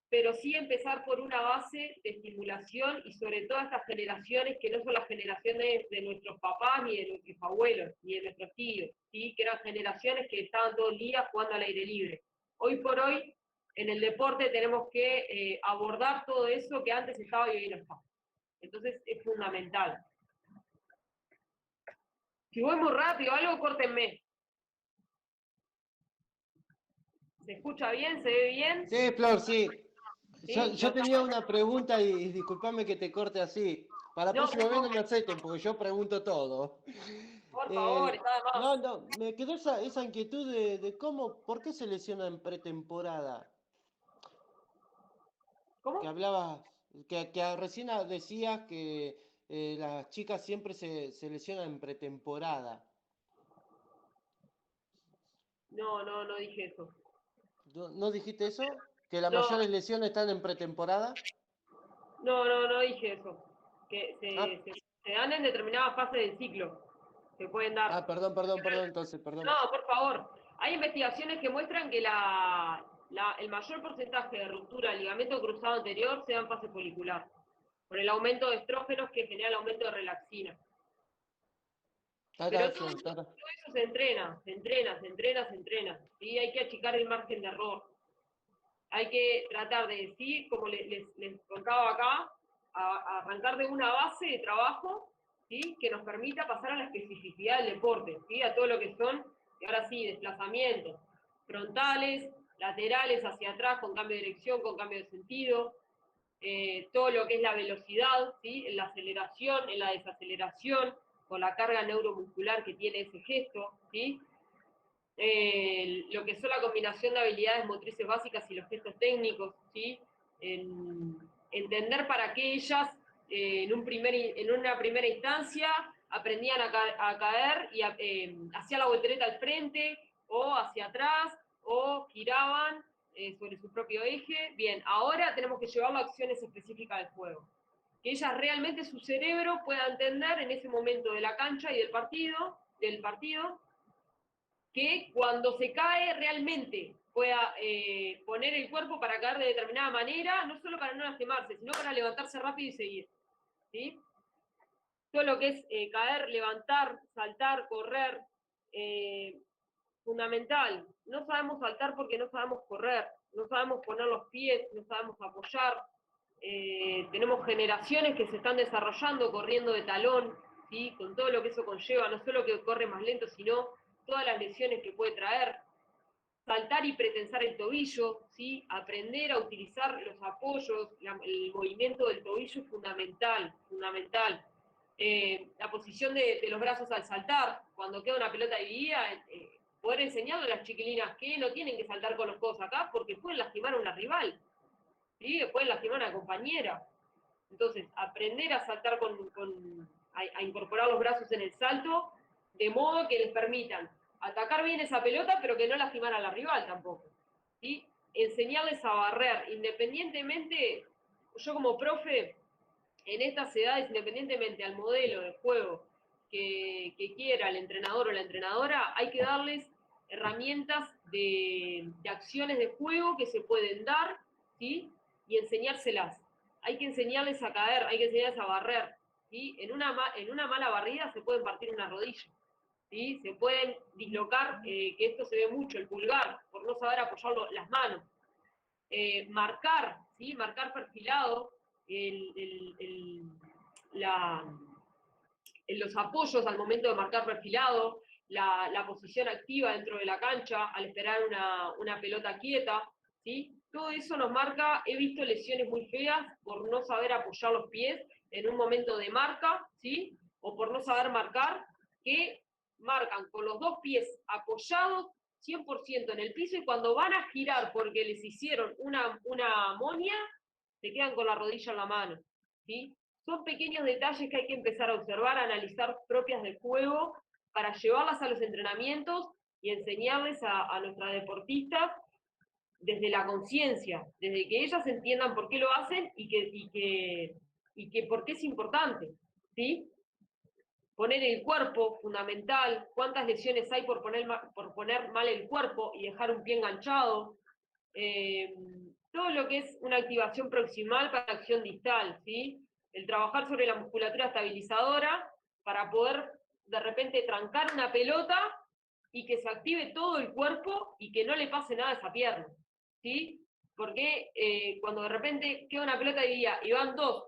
Pero sí empezar por una base de estimulación y sobre todo estas generaciones que no son las generaciones de nuestros papás, ni de nuestros abuelos, ni de nuestros tíos, ¿sí? Que eran generaciones que estaban todo el día jugando al aire libre. Hoy por hoy, en el deporte tenemos que abordar todo eso que antes estaba y hoy no está. Entonces es fundamental. Si voy muy rápido, algo, córtenme. ¿Se escucha bien? ¿Se ve bien? Sí, Flor, sí. ¿Sí? Yo tenía una pregunta y discúlpame que te corte así. Para la No, próxima vez no me acepten porque yo pregunto todo. por favor, está de más. No, me quedó esa inquietud de por qué se lesiona en pretemporada. Que ¿Cómo? hablabas, que recién decías que las chicas siempre se lesionan en pretemporada. No dije eso. ¿No dijiste eso? ¿Que las No, mayores lesiones están en pretemporada? no dije eso. Que Ah, se dan en determinadas fases del ciclo. Se pueden dar. perdón, entonces, perdón. No, por favor. Hay investigaciones que muestran que el mayor porcentaje de ruptura del ligamento cruzado anterior se da en fase folicular, por el aumento de estrógenos que genera el aumento de relaxina. Pero todo eso se entrena. ¿Sí? Hay que achicar el margen de error. Hay que tratar de decir, como les contaba acá, arrancar de una base de trabajo, ¿sí? Que nos permita pasar a la especificidad del deporte, ¿sí? A todo lo que son, y ahora sí, desplazamientos frontales, laterales, hacia atrás, con cambio de dirección, con cambio de sentido, todo lo que es la velocidad, ¿sí? En la aceleración, en la desaceleración, con la carga neuromuscular que tiene ese gesto, ¿sí? Lo que son la combinación de habilidades motrices básicas y los gestos técnicos, ¿sí? Entender para qué ellas en una primera instancia aprendían a caer y hacían la voltereta al frente o hacia atrás o giraban sobre su propio eje. Bien, ahora tenemos que llevarlo a acciones específicas del juego. Que ellas realmente, su cerebro pueda entender en ese momento de la cancha y del partido, que cuando se cae realmente pueda poner el cuerpo para caer de determinada manera, no solo para no lastimarse, sino para levantarse rápido y seguir. ¿Sí? Todo lo que es caer, levantar, saltar, correr, fundamental. No sabemos saltar porque no sabemos correr, no sabemos poner los pies, no sabemos apoyar. Tenemos generaciones que se están desarrollando corriendo de talón, ¿sí? Con todo lo que eso conlleva, no solo que corre más lento, sino todas las lesiones que puede traer. Saltar y pretensar el tobillo, ¿sí? Aprender a utilizar los apoyos, el movimiento del tobillo es fundamental. La posición de los brazos al saltar, cuando queda una pelota dividida, poder enseñarle a las chiquilinas que no tienen que saltar con los codos acá porque pueden lastimar a una rival, ¿sí? Pueden lastimar a una compañera. Entonces, aprender a saltar a incorporar los brazos en el salto, de modo que les permitan atacar bien esa pelota, pero que no lastimar a la rival tampoco. ¿Sí? Enseñarles a barrer, independientemente, yo como profe, en estas edades, independientemente al modelo de juego que quiera el entrenador o la entrenadora, hay que darles herramientas de acciones de juego que se pueden dar, ¿sí? Y enseñárselas. Hay que enseñarles a caer, hay que enseñarles a barrer, ¿sí? En una mala barrida se pueden partir una rodilla, ¿sí? Se pueden dislocar, que esto se ve mucho, el pulgar, por no saber apoyar las manos. Marcar, ¿sí? Marcar perfilado, los apoyos al momento de marcar perfilado, la posición activa dentro de la cancha, al esperar una pelota quieta, ¿sí? Todo eso nos marca, he visto lesiones muy feas por no saber apoyar los pies en un momento de marca, ¿sí? O por no saber marcar, que marcan con los dos pies apoyados 100% en el piso y cuando van a girar porque les hicieron una moña, se quedan con la rodilla en la mano, ¿sí? Son pequeños detalles que hay que empezar a observar, a analizar propias del juego, para llevarlas a los entrenamientos y enseñarles a nuestras deportistas desde la conciencia, desde que ellas entiendan por qué lo hacen y que por qué es importante, ¿sí? Poner el cuerpo, fundamental, cuántas lesiones hay por poner mal el cuerpo y dejar un pie enganchado, todo lo que es una activación proximal para acción distal, ¿sí? El trabajar sobre la musculatura estabilizadora para poder de repente trancar una pelota y que se active todo el cuerpo y que no le pase nada a esa pierna, ¿sí? Porque cuando de repente queda una pelota dividida y van dos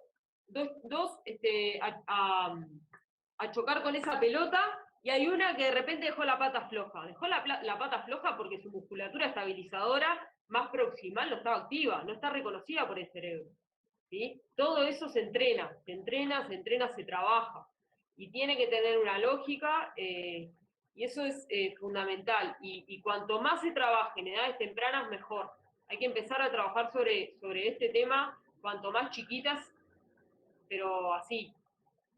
a chocar con esa pelota, y hay una que de repente dejó la pata floja. Dejó la pata floja porque su musculatura estabilizadora más proximal no estaba activa, no está reconocida por el cerebro. ¿Sí? Todo eso se entrena, se trabaja. Y tiene que tener una lógica, y eso es fundamental. Y cuanto más se trabaje en edades tempranas, mejor. Hay que empezar a trabajar sobre este tema, cuanto más chiquitas, pero así,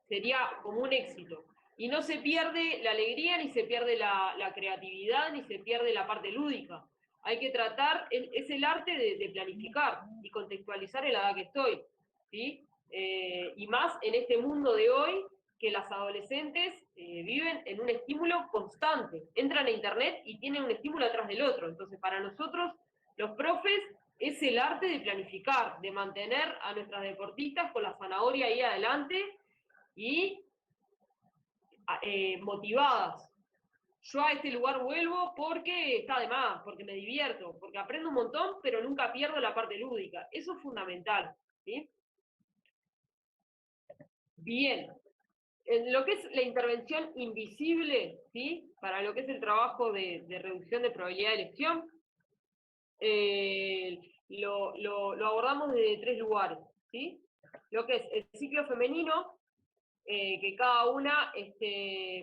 sería como un éxito. Y no se pierde la alegría, ni se pierde la creatividad, ni se pierde la parte lúdica. Hay que tratar, es el arte de planificar y contextualizar en la edad que estoy, ¿sí? Y más en este mundo de hoy, que las adolescentes viven en un estímulo constante. Entran a internet y tienen un estímulo atrás del otro. Entonces, para nosotros, los profes, es el arte de planificar, de mantener a nuestras deportistas con la zanahoria ahí adelante y motivadas. Yo a este lugar vuelvo porque está de más, porque me divierto, porque aprendo un montón, pero nunca pierdo la parte lúdica. Eso es fundamental, ¿sí? Bien. En lo que es la intervención invisible, ¿sí? Para lo que es el trabajo de reducción de probabilidad de lesión, lo abordamos desde 3 lugares, ¿sí? Lo que es el ciclo femenino, que cada una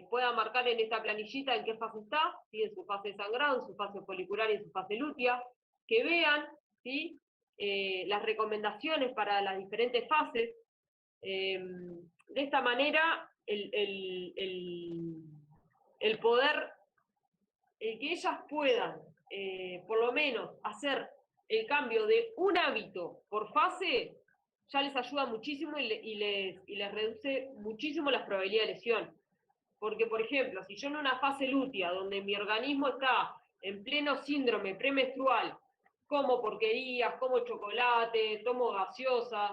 pueda marcar en esta planillita en qué fase está, ¿sí? En su fase de sangrado, en su fase folicular y en su fase lútea, que vean, ¿sí? Las recomendaciones para las diferentes fases. De esta manera, el poder, el que ellas puedan, por lo menos, hacer el cambio de un hábito por fase, ya les ayuda muchísimo y les reduce muchísimo las probabilidades de lesión. Porque, por ejemplo, si yo en una fase lútea, donde mi organismo está en pleno síndrome premenstrual, como porquerías, como chocolate, tomo gaseosas,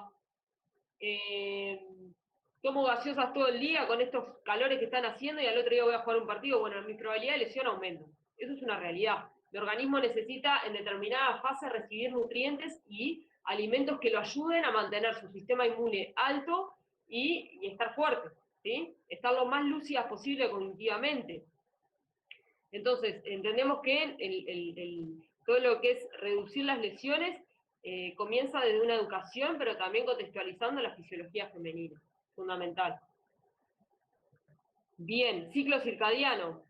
tomo gaseosas todo el día con estos calores que están haciendo y al otro día voy a jugar un partido, bueno, mi probabilidad de lesión aumenta. Eso es una realidad. Mi organismo necesita en determinada fase recibir nutrientes y alimentos que lo ayuden a mantener su sistema inmune alto y estar fuerte, ¿sí? Estar lo más lúcidas posible cognitivamente. Entonces, entendemos que todo lo que es reducir las lesiones comienza desde una educación, pero también contextualizando la fisiología femenina, fundamental. Bien, ciclo circadiano.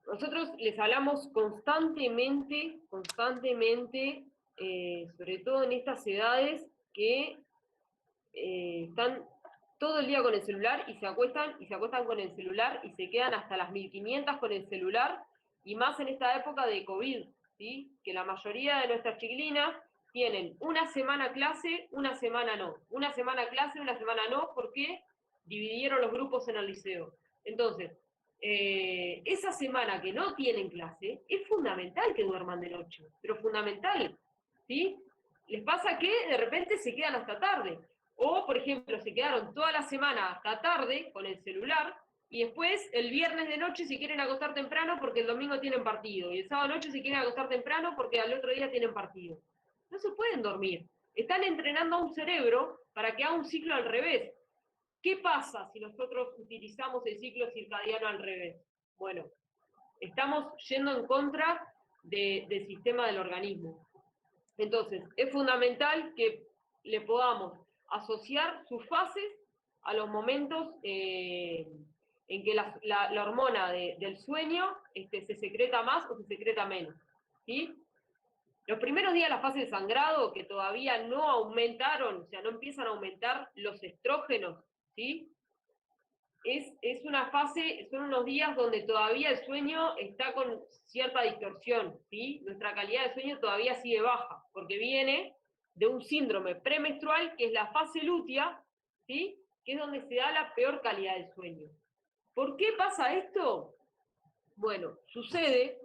Nosotros les hablamos constantemente, sobre todo en estas edades que están todo el día con el celular y se acuestan con el celular y se quedan hasta las 1500 con el celular, y más en esta época de COVID, ¿sí? Que la mayoría de nuestras chiquilinas tienen una semana clase, una semana no, una semana clase, una semana no, porque dividieron los grupos en el liceo. Entonces, esa semana que no tienen clase, es fundamental que duerman de noche, pero fundamental, ¿sí? Les pasa que de repente se quedan hasta tarde. O, por ejemplo, se quedaron toda la semana hasta tarde con el celular y después el viernes de noche se quieren acostar temprano porque el domingo tienen partido y el sábado noche se quieren acostar temprano porque al otro día tienen partido. No se pueden dormir. Están entrenando a un cerebro para que haga un ciclo al revés. ¿Qué pasa si nosotros utilizamos el ciclo circadiano al revés? Bueno, estamos yendo en contra del sistema del organismo. Entonces, es fundamental que le podamos asociar sus fases a los momentos en que la hormona del sueño se secreta más o se secreta menos, ¿sí? Los primeros días de la fase de sangrado, que todavía no aumentaron, o sea, no empiezan a aumentar los estrógenos, ¿sí? Es una fase, son unos días donde todavía el sueño está con cierta distorsión, ¿sí? Nuestra calidad de sueño todavía sigue baja, porque viene de un síndrome premenstrual, que es la fase lútea, ¿sí? Que es donde se da la peor calidad del sueño. ¿Por qué pasa esto? Bueno, sucede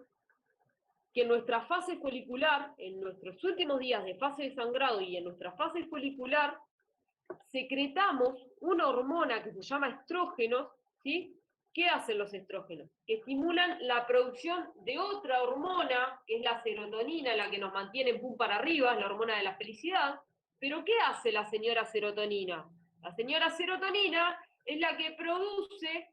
que en nuestra fase folicular, en nuestros últimos días de fase de sangrado y en nuestra fase folicular, secretamos una hormona que se llama estrógenos, ¿sí? ¿Qué hacen los estrógenos? Que estimulan la producción de otra hormona, que es la serotonina, la que nos mantiene pum para arriba, es la hormona de la felicidad. Pero ¿qué hace la señora serotonina? La señora serotonina es la que produce,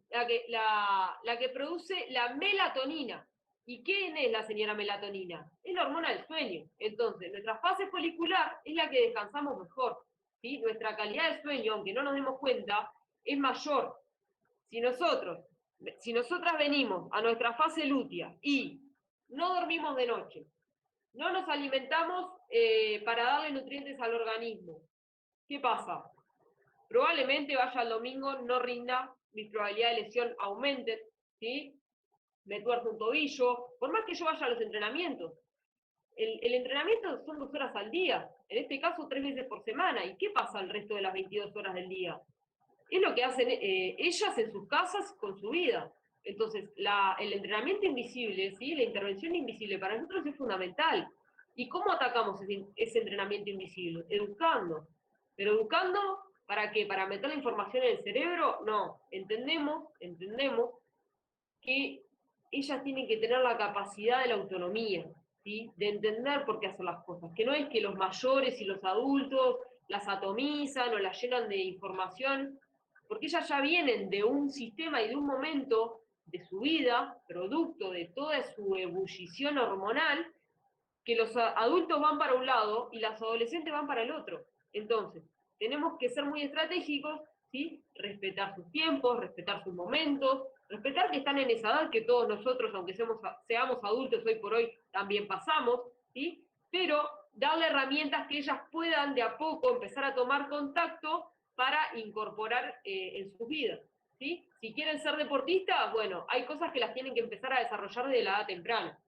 la que produce la melatonina. ¿Y quién es la señora melatonina? Es la hormona del sueño. Entonces, nuestra fase folicular es la que descansamos mejor, ¿sí? Nuestra calidad de sueño, aunque no nos demos cuenta, es mayor. Si nosotras venimos a nuestra fase lútea y no dormimos de noche, no nos alimentamos para darle nutrientes al organismo, ¿qué pasa? probablemente vaya el domingo, no rinda, mis probabilidades de lesión aumenten, ¿sí? Me tuerzo un tobillo, por más que yo vaya a los entrenamientos. El entrenamiento son 2 horas al día, en este caso 3 veces por semana. ¿Y qué pasa el resto de las 22 horas del día? Es lo que hacen ellas en sus casas con su vida. Entonces, el entrenamiento invisible, ¿sí? La intervención invisible para nosotros es fundamental. ¿Y cómo atacamos ese entrenamiento invisible? Educando. Pero educando, ¿para qué? ¿Para meter la información en el cerebro? No. Entendemos que ellas tienen que tener la capacidad de la autonomía, ¿sí? De entender por qué hacer las cosas. Que no es que los mayores y los adultos las atomizan o las llenan de información, porque ellas ya vienen de un sistema y de un momento de su vida, producto de toda su ebullición hormonal, que los adultos van para un lado y las adolescentes van para el otro. Entonces, tenemos que ser muy estratégicos, ¿sí? Respetar sus tiempos, respetar sus momentos, respetar que están en esa edad que todos nosotros, aunque seamos adultos hoy por hoy, también pasamos, ¿sí? Pero darle herramientas que ellas puedan de a poco empezar a tomar contacto para incorporar en sus vidas, ¿sí? Si quieren ser deportistas, bueno, hay cosas que las tienen que empezar a desarrollar desde la edad temprana.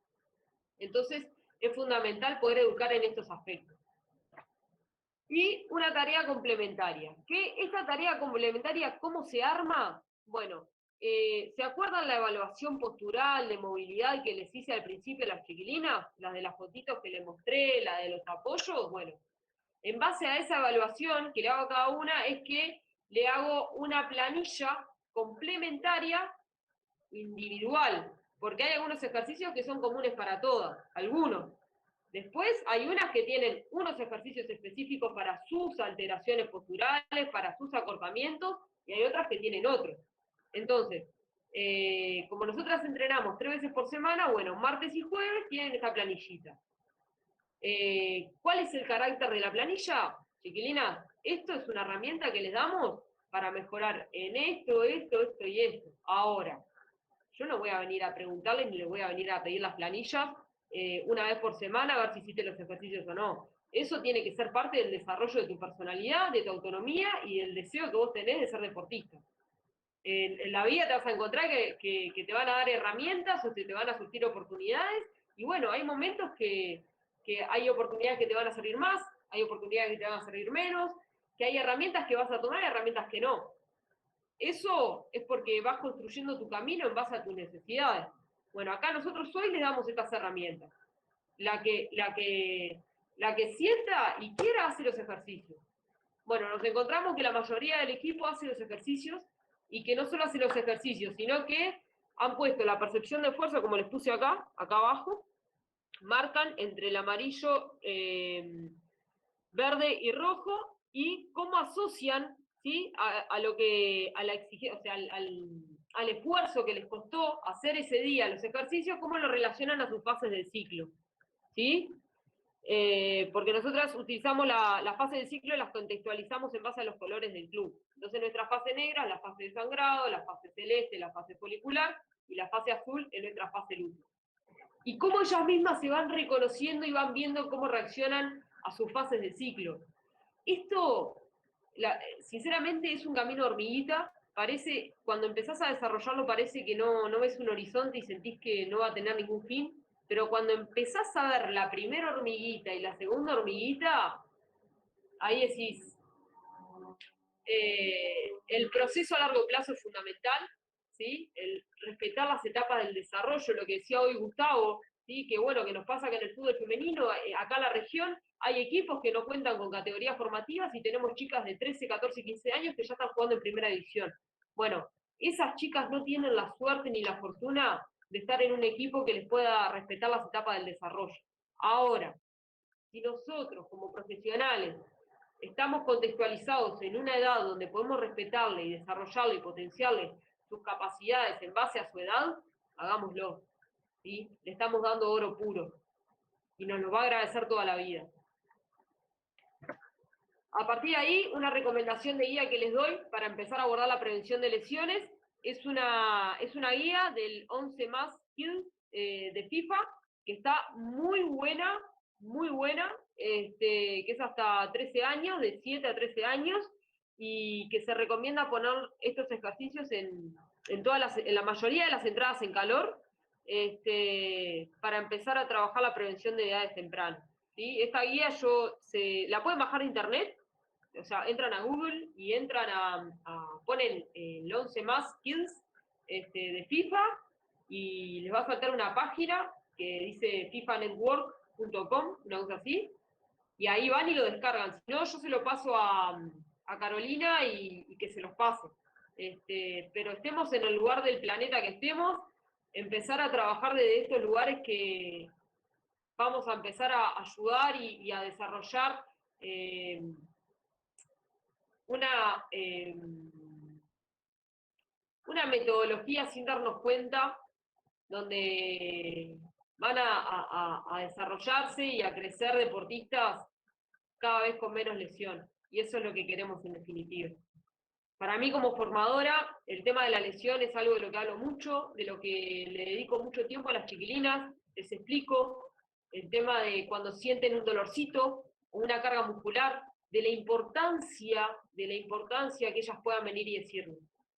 Entonces, es fundamental poder educar en estos aspectos. Y una tarea complementaria. Esta tarea complementaria, ¿cómo se arma? Bueno, ¿se acuerdan la evaluación postural de movilidad que les hice al principio a las chiquilinas? Las de las fotitos que les mostré, la de los apoyos. Bueno, en base a esa evaluación que le hago a cada una, es que le hago una planilla complementaria individual, porque hay algunos ejercicios que son comunes para todas, algunos. Después hay unas que tienen unos ejercicios específicos para sus alteraciones posturales, para sus acortamientos, y hay otras que tienen otros. Entonces, como nosotras entrenamos 3 veces por semana, bueno, martes y jueves tienen esta planillita. ¿Cuál es el carácter de la planilla? Chiquilinas, esto es una herramienta que les damos para mejorar en esto y esto. Ahora, yo no voy a venir a preguntarles ni les voy a venir a pedir las planillas una vez por semana a ver si hiciste los ejercicios o no. Eso tiene que ser parte del desarrollo de tu personalidad, de tu autonomía y del deseo que vos tenés de ser deportista. En la vida te vas a encontrar que te van a dar herramientas o te van a surgir oportunidades, y bueno, hay momentos que hay oportunidades que te van a servir más, hay oportunidades que te van a servir menos, que hay herramientas que vas a tomar y herramientas que no. Eso es porque vas construyendo tu camino en base a tus necesidades. Bueno, acá nosotros hoy les damos estas herramientas. La que sienta y quiera hace los ejercicios. Bueno, nos encontramos que la mayoría del equipo hace los ejercicios, y que no solo hace los ejercicios, sino que han puesto la percepción de esfuerzo, como les puse acá abajo, marcan entre el amarillo, verde y rojo, y cómo asocian, ¿sí? a la exigencia, o sea, al esfuerzo que les costó hacer ese día los ejercicios, cómo lo relacionan a sus fases del ciclo, ¿sí? Porque nosotras utilizamos la fase del ciclo y las contextualizamos en base a los colores del club. Entonces nuestra fase negra es la fase de sangrado, la fase celeste, la fase folicular, y la fase azul es nuestra fase luto. Y cómo ellas mismas se van reconociendo y van viendo cómo reaccionan a sus fases de ciclo. Esto, sinceramente, es un camino hormiguita. Parece, cuando empezás a desarrollarlo, parece que no ves un horizonte y sentís que no va a tener ningún fin, pero cuando empezás a ver la primera hormiguita y la segunda hormiguita, ahí decís, el proceso a largo plazo es fundamental, ¿sí? El respetar las etapas del desarrollo, lo que decía hoy Gustavo, ¿sí? Que bueno, que nos pasa que en el fútbol femenino, acá en la región, hay equipos que no cuentan con categorías formativas y tenemos chicas de 13, 14, 15 años que ya están jugando en primera división. Bueno, esas chicas no tienen la suerte ni la fortuna de estar en un equipo que les pueda respetar las etapas del desarrollo. Ahora, si nosotros como profesionales estamos contextualizados en una edad donde podemos respetarle y desarrollarle y potenciarle sus capacidades en base a su edad, hagámoslo, ¿sí? Le estamos dando oro puro y nos lo va a agradecer toda la vida. A partir de ahí, una recomendación de guía que les doy para empezar a abordar la prevención de lesiones es una guía del 11 más Skills de FIFA, que está muy buena, que es hasta 13 años, de 7 a 13 años, y que se recomienda poner estos ejercicios en la mayoría de las entradas en calor, para empezar a trabajar la prevención de edades tempranas. ¿Sí? Esta guía la pueden bajar de internet, o sea, entran a Google y entran ponen el 11 más Kills de FIFA, y les va a faltar una página que dice fifanetwork.com, una cosa así, y ahí van y lo descargan. Si no, yo se lo paso a Carolina y que se los pase. Pero estemos en el lugar del planeta que estemos, empezar a trabajar desde estos lugares que vamos a empezar a ayudar y a desarrollar una, una metodología sin darnos cuenta, donde van a desarrollarse y a crecer deportistas cada vez con menos lesión. Y eso es lo que queremos en definitiva. Para mí como formadora, el tema de la lesión es algo de lo que hablo mucho, de lo que le dedico mucho tiempo a las chiquilinas. Les explico el tema de cuando sienten un dolorcito o una carga muscular, de la importancia que ellas puedan venir y decirlo.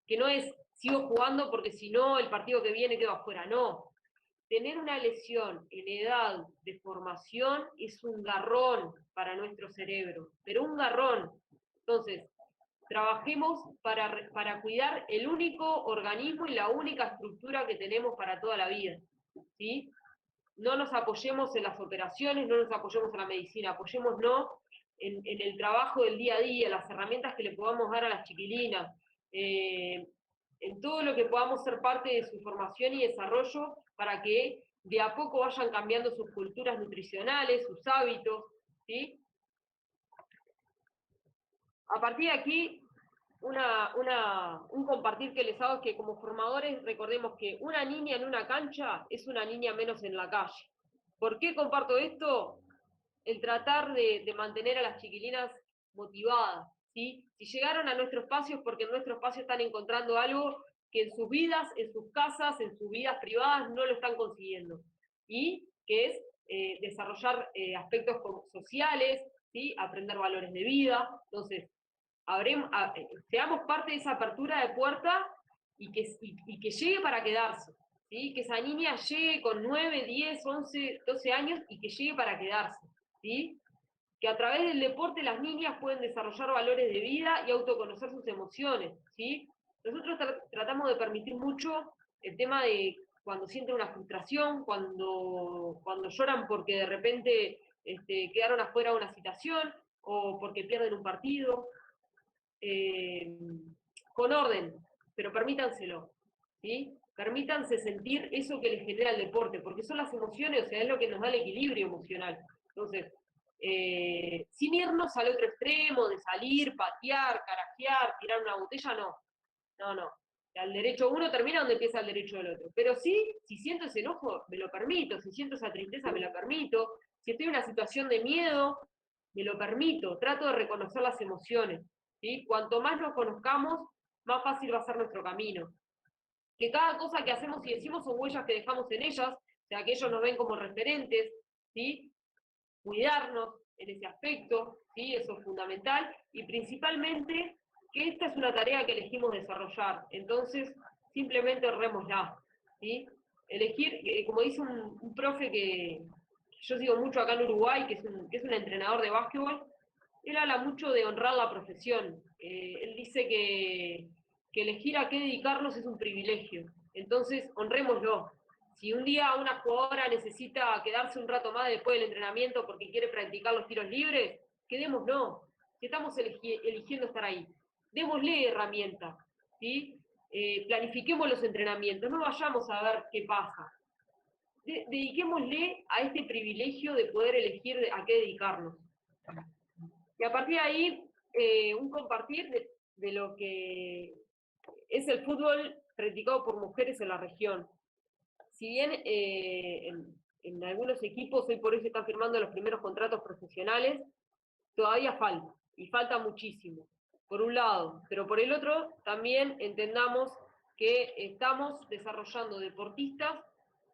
Que no es, sigo jugando porque si no el partido que viene quedo afuera, no. Tener una lesión en edad de formación es un garrón para nuestro cerebro, pero un garrón. Entonces, trabajemos para cuidar el único organismo y la única estructura que tenemos para toda la vida, ¿sí? No nos apoyemos en las operaciones, no nos apoyemos en la medicina, apoyémonos en el trabajo del día a día, las herramientas que le podamos dar a las chiquilinas, en todo lo que podamos ser parte de su formación y desarrollo para que de a poco vayan cambiando sus culturas nutricionales, sus hábitos, ¿sí? A partir de aquí, un compartir que les hago es que como formadores recordemos que una niña en una cancha es una niña menos en la calle. ¿Por qué comparto esto? El tratar de mantener a las chiquilinas motivadas, ¿sí? Si llegaron a nuestro espacio es porque en nuestro espacio están encontrando algo que en sus vidas, en sus casas, en sus vidas privadas no lo están consiguiendo, y que es desarrollar aspectos sociales, ¿sí? Aprender valores de vida. Entonces, seamos parte de esa apertura de puerta y que llegue para quedarse, ¿sí? Que esa niña llegue con 9, 10, 11, 12 años y que llegue para quedarse, ¿sí? Que a través del deporte las niñas pueden desarrollar valores de vida y autoconocer sus emociones, ¿sí? Nosotros tratamos de permitir mucho el tema de cuando sienten una frustración, cuando lloran porque de repente quedaron afuera de una citación o porque pierden un partido, con orden, pero permítanselo, ¿sí? Permítanse sentir eso que les genera el deporte, porque son las emociones, o sea, es lo que nos da el equilibrio emocional. Entonces, sin irnos al otro extremo de salir, patear, carajear, tirar una botella, no. No, no. El derecho uno termina donde empieza el derecho del otro. Pero sí, si siento ese enojo, me lo permito. Si siento esa tristeza, me lo permito. Si estoy en una situación de miedo, me lo permito. Trato de reconocer las emociones, ¿sí? Cuanto más nos conozcamos, más fácil va a ser nuestro camino. Que cada cosa que hacemos y decimos son huellas que dejamos en ellas, o sea, que ellos nos ven como referentes, ¿sí? Cuidarnos en ese aspecto, ¿sí? Eso es fundamental. Y principalmente que esta es una tarea que elegimos desarrollar. Entonces, simplemente honrémosla, ¿sí? Elegir, como dice un profe que yo sigo mucho acá en Uruguay, que es un entrenador de básquetbol, él habla mucho de honrar la profesión. Él dice que elegir a qué dedicarnos es un privilegio. Entonces, honrémoslo. Si un día una jugadora necesita quedarse un rato más después del entrenamiento porque quiere practicar los tiros libres, quedémoslo. Si estamos eligiendo estar ahí, démosle herramientas, ¿sí? Planifiquemos los entrenamientos, no vayamos a ver qué pasa. Dediquémosle a este privilegio de poder elegir a qué dedicarnos. Y a partir de ahí, un compartir de lo que es el fútbol practicado por mujeres en la región. Si bien en algunos equipos hoy por hoy se están firmando los primeros contratos profesionales, todavía falta, y falta muchísimo, por un lado, pero por el otro también entendamos que estamos desarrollando deportistas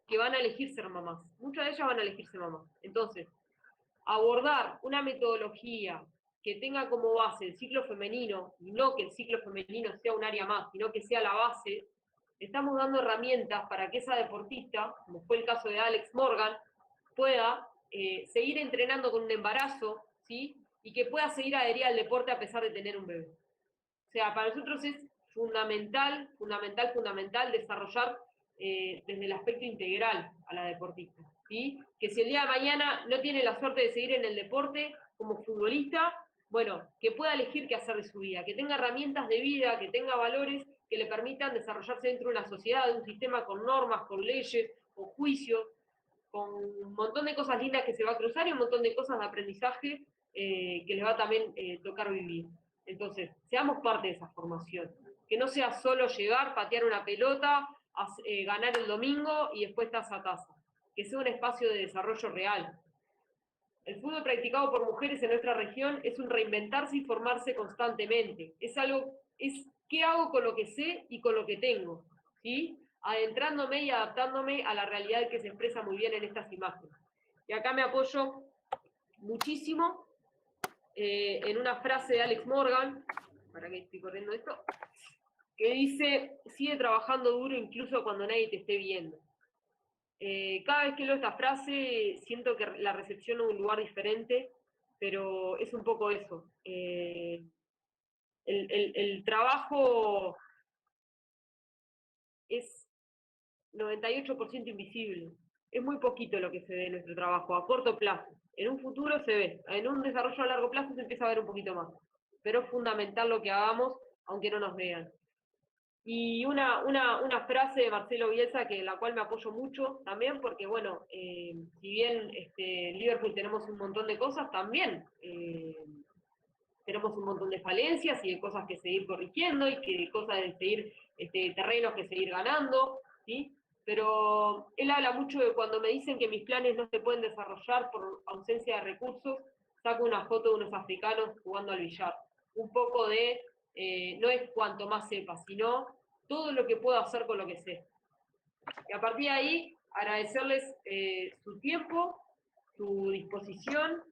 que van a elegir ser mamás. Muchas de ellas van a elegir ser mamás. Entonces, abordar una metodología que tenga como base el ciclo femenino, y no que el ciclo femenino sea un área más, sino que sea la base, estamos dando herramientas para que esa deportista, como fue el caso de Alex Morgan, pueda seguir entrenando con un embarazo, ¿sí? Y que pueda seguir adherida al deporte a pesar de tener un bebé. O sea, para nosotros es fundamental, fundamental, fundamental desarrollar desde el aspecto integral a la deportista, ¿sí? Que si el día de mañana no tiene la suerte de seguir en el deporte como futbolista, bueno, que pueda elegir qué hacer de su vida, que tenga herramientas de vida, que tenga valores que le permitan desarrollarse dentro de una sociedad, de un sistema con normas, con leyes, con juicios, con un montón de cosas lindas que se va a cruzar y un montón de cosas de aprendizaje que les va a también tocar vivir. Entonces, seamos parte de esa formación. Que no sea solo llegar, patear una pelota, ganar el domingo y después taza a taza. Que sea un espacio de desarrollo real. El fútbol practicado por mujeres en nuestra región es un reinventarse y formarse constantemente. Es algo, es qué hago con lo que sé y con lo que tengo, ¿sí? Adentrándome y adaptándome a la realidad que se expresa muy bien en estas imágenes. Y acá me apoyo muchísimo en una frase de Alex Morgan, para que estoy corriendo esto, que dice, sigue trabajando duro incluso cuando nadie te esté viendo. Cada vez que leo esta frase siento que la recepciono en un lugar diferente, pero es un poco eso. El trabajo es 98% invisible. Es muy poquito lo que se ve en nuestro trabajo a corto plazo. En un futuro se ve, en un desarrollo a largo plazo se empieza a ver un poquito más. Pero es fundamental lo que hagamos, aunque no nos vean. Y una frase de Marcelo Bielsa, que la cual me apoyo mucho también, porque bueno, si bien en Liverpool tenemos un montón de cosas, también tenemos un montón de falencias y de cosas que seguir corrigiendo y que de cosas de seguir, terrenos que seguir ganando, ¿sí? Pero él habla mucho de cuando me dicen que mis planes no se pueden desarrollar por ausencia de recursos, saco una foto de unos africanos jugando al billar. Un poco de, no es cuanto más sepa, sino todo lo que puedo hacer con lo que sé. Y a partir de ahí, agradecerles su tiempo, su disposición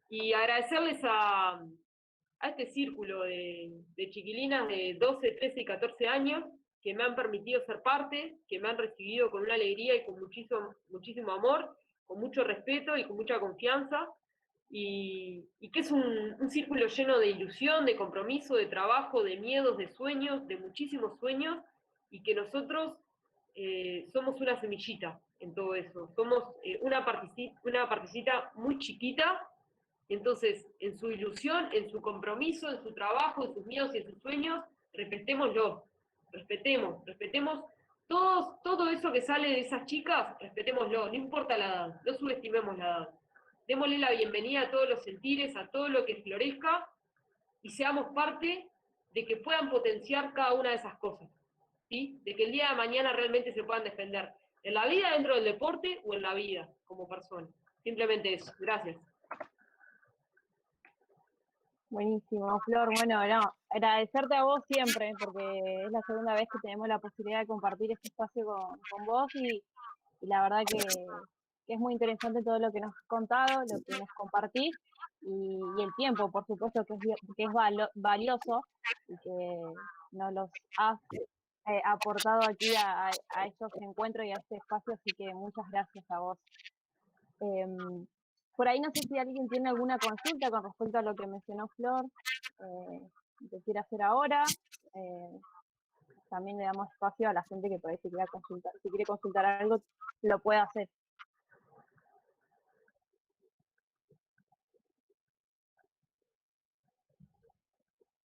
y agradecerles a este círculo de chiquilinas de 12, 13 y 14 años que me han permitido ser parte, que me han recibido con una alegría y con muchísimo, muchísimo amor, con mucho respeto y con mucha confianza, y que es un círculo lleno de ilusión, de compromiso, de trabajo, de miedos, de sueños, de muchísimos sueños, y que nosotros somos una semillita en todo eso, somos una partecita muy chiquita. Entonces, en su ilusión, en su compromiso, en su trabajo, en sus miedos y en sus sueños, respetémoslo, respetemos todo eso que sale de esas chicas, respetémoslo, no importa la edad, no subestimemos la edad. Démosle la bienvenida a todos los sentires, a todo lo que florezca, y seamos parte de que puedan potenciar cada una de esas cosas, ¿sí? De que el día de mañana realmente se puedan defender, en la vida dentro del deporte o en la vida como persona. Simplemente eso. Gracias. Buenísimo, Flor. Bueno, no, agradecerte a vos siempre, porque es la segunda vez que tenemos la posibilidad de compartir este espacio con vos y la verdad que es muy interesante todo lo que nos has contado, lo que nos compartís y el tiempo, por supuesto, que es valioso y que nos los has aportado aquí a estos encuentros y a este espacio, así que muchas gracias a vos. Por ahí no sé si alguien tiene alguna consulta con respecto a lo que mencionó Flor, que quiera hacer ahora. También le damos espacio a la gente que por ahí si quiere consultar algo, lo puede hacer.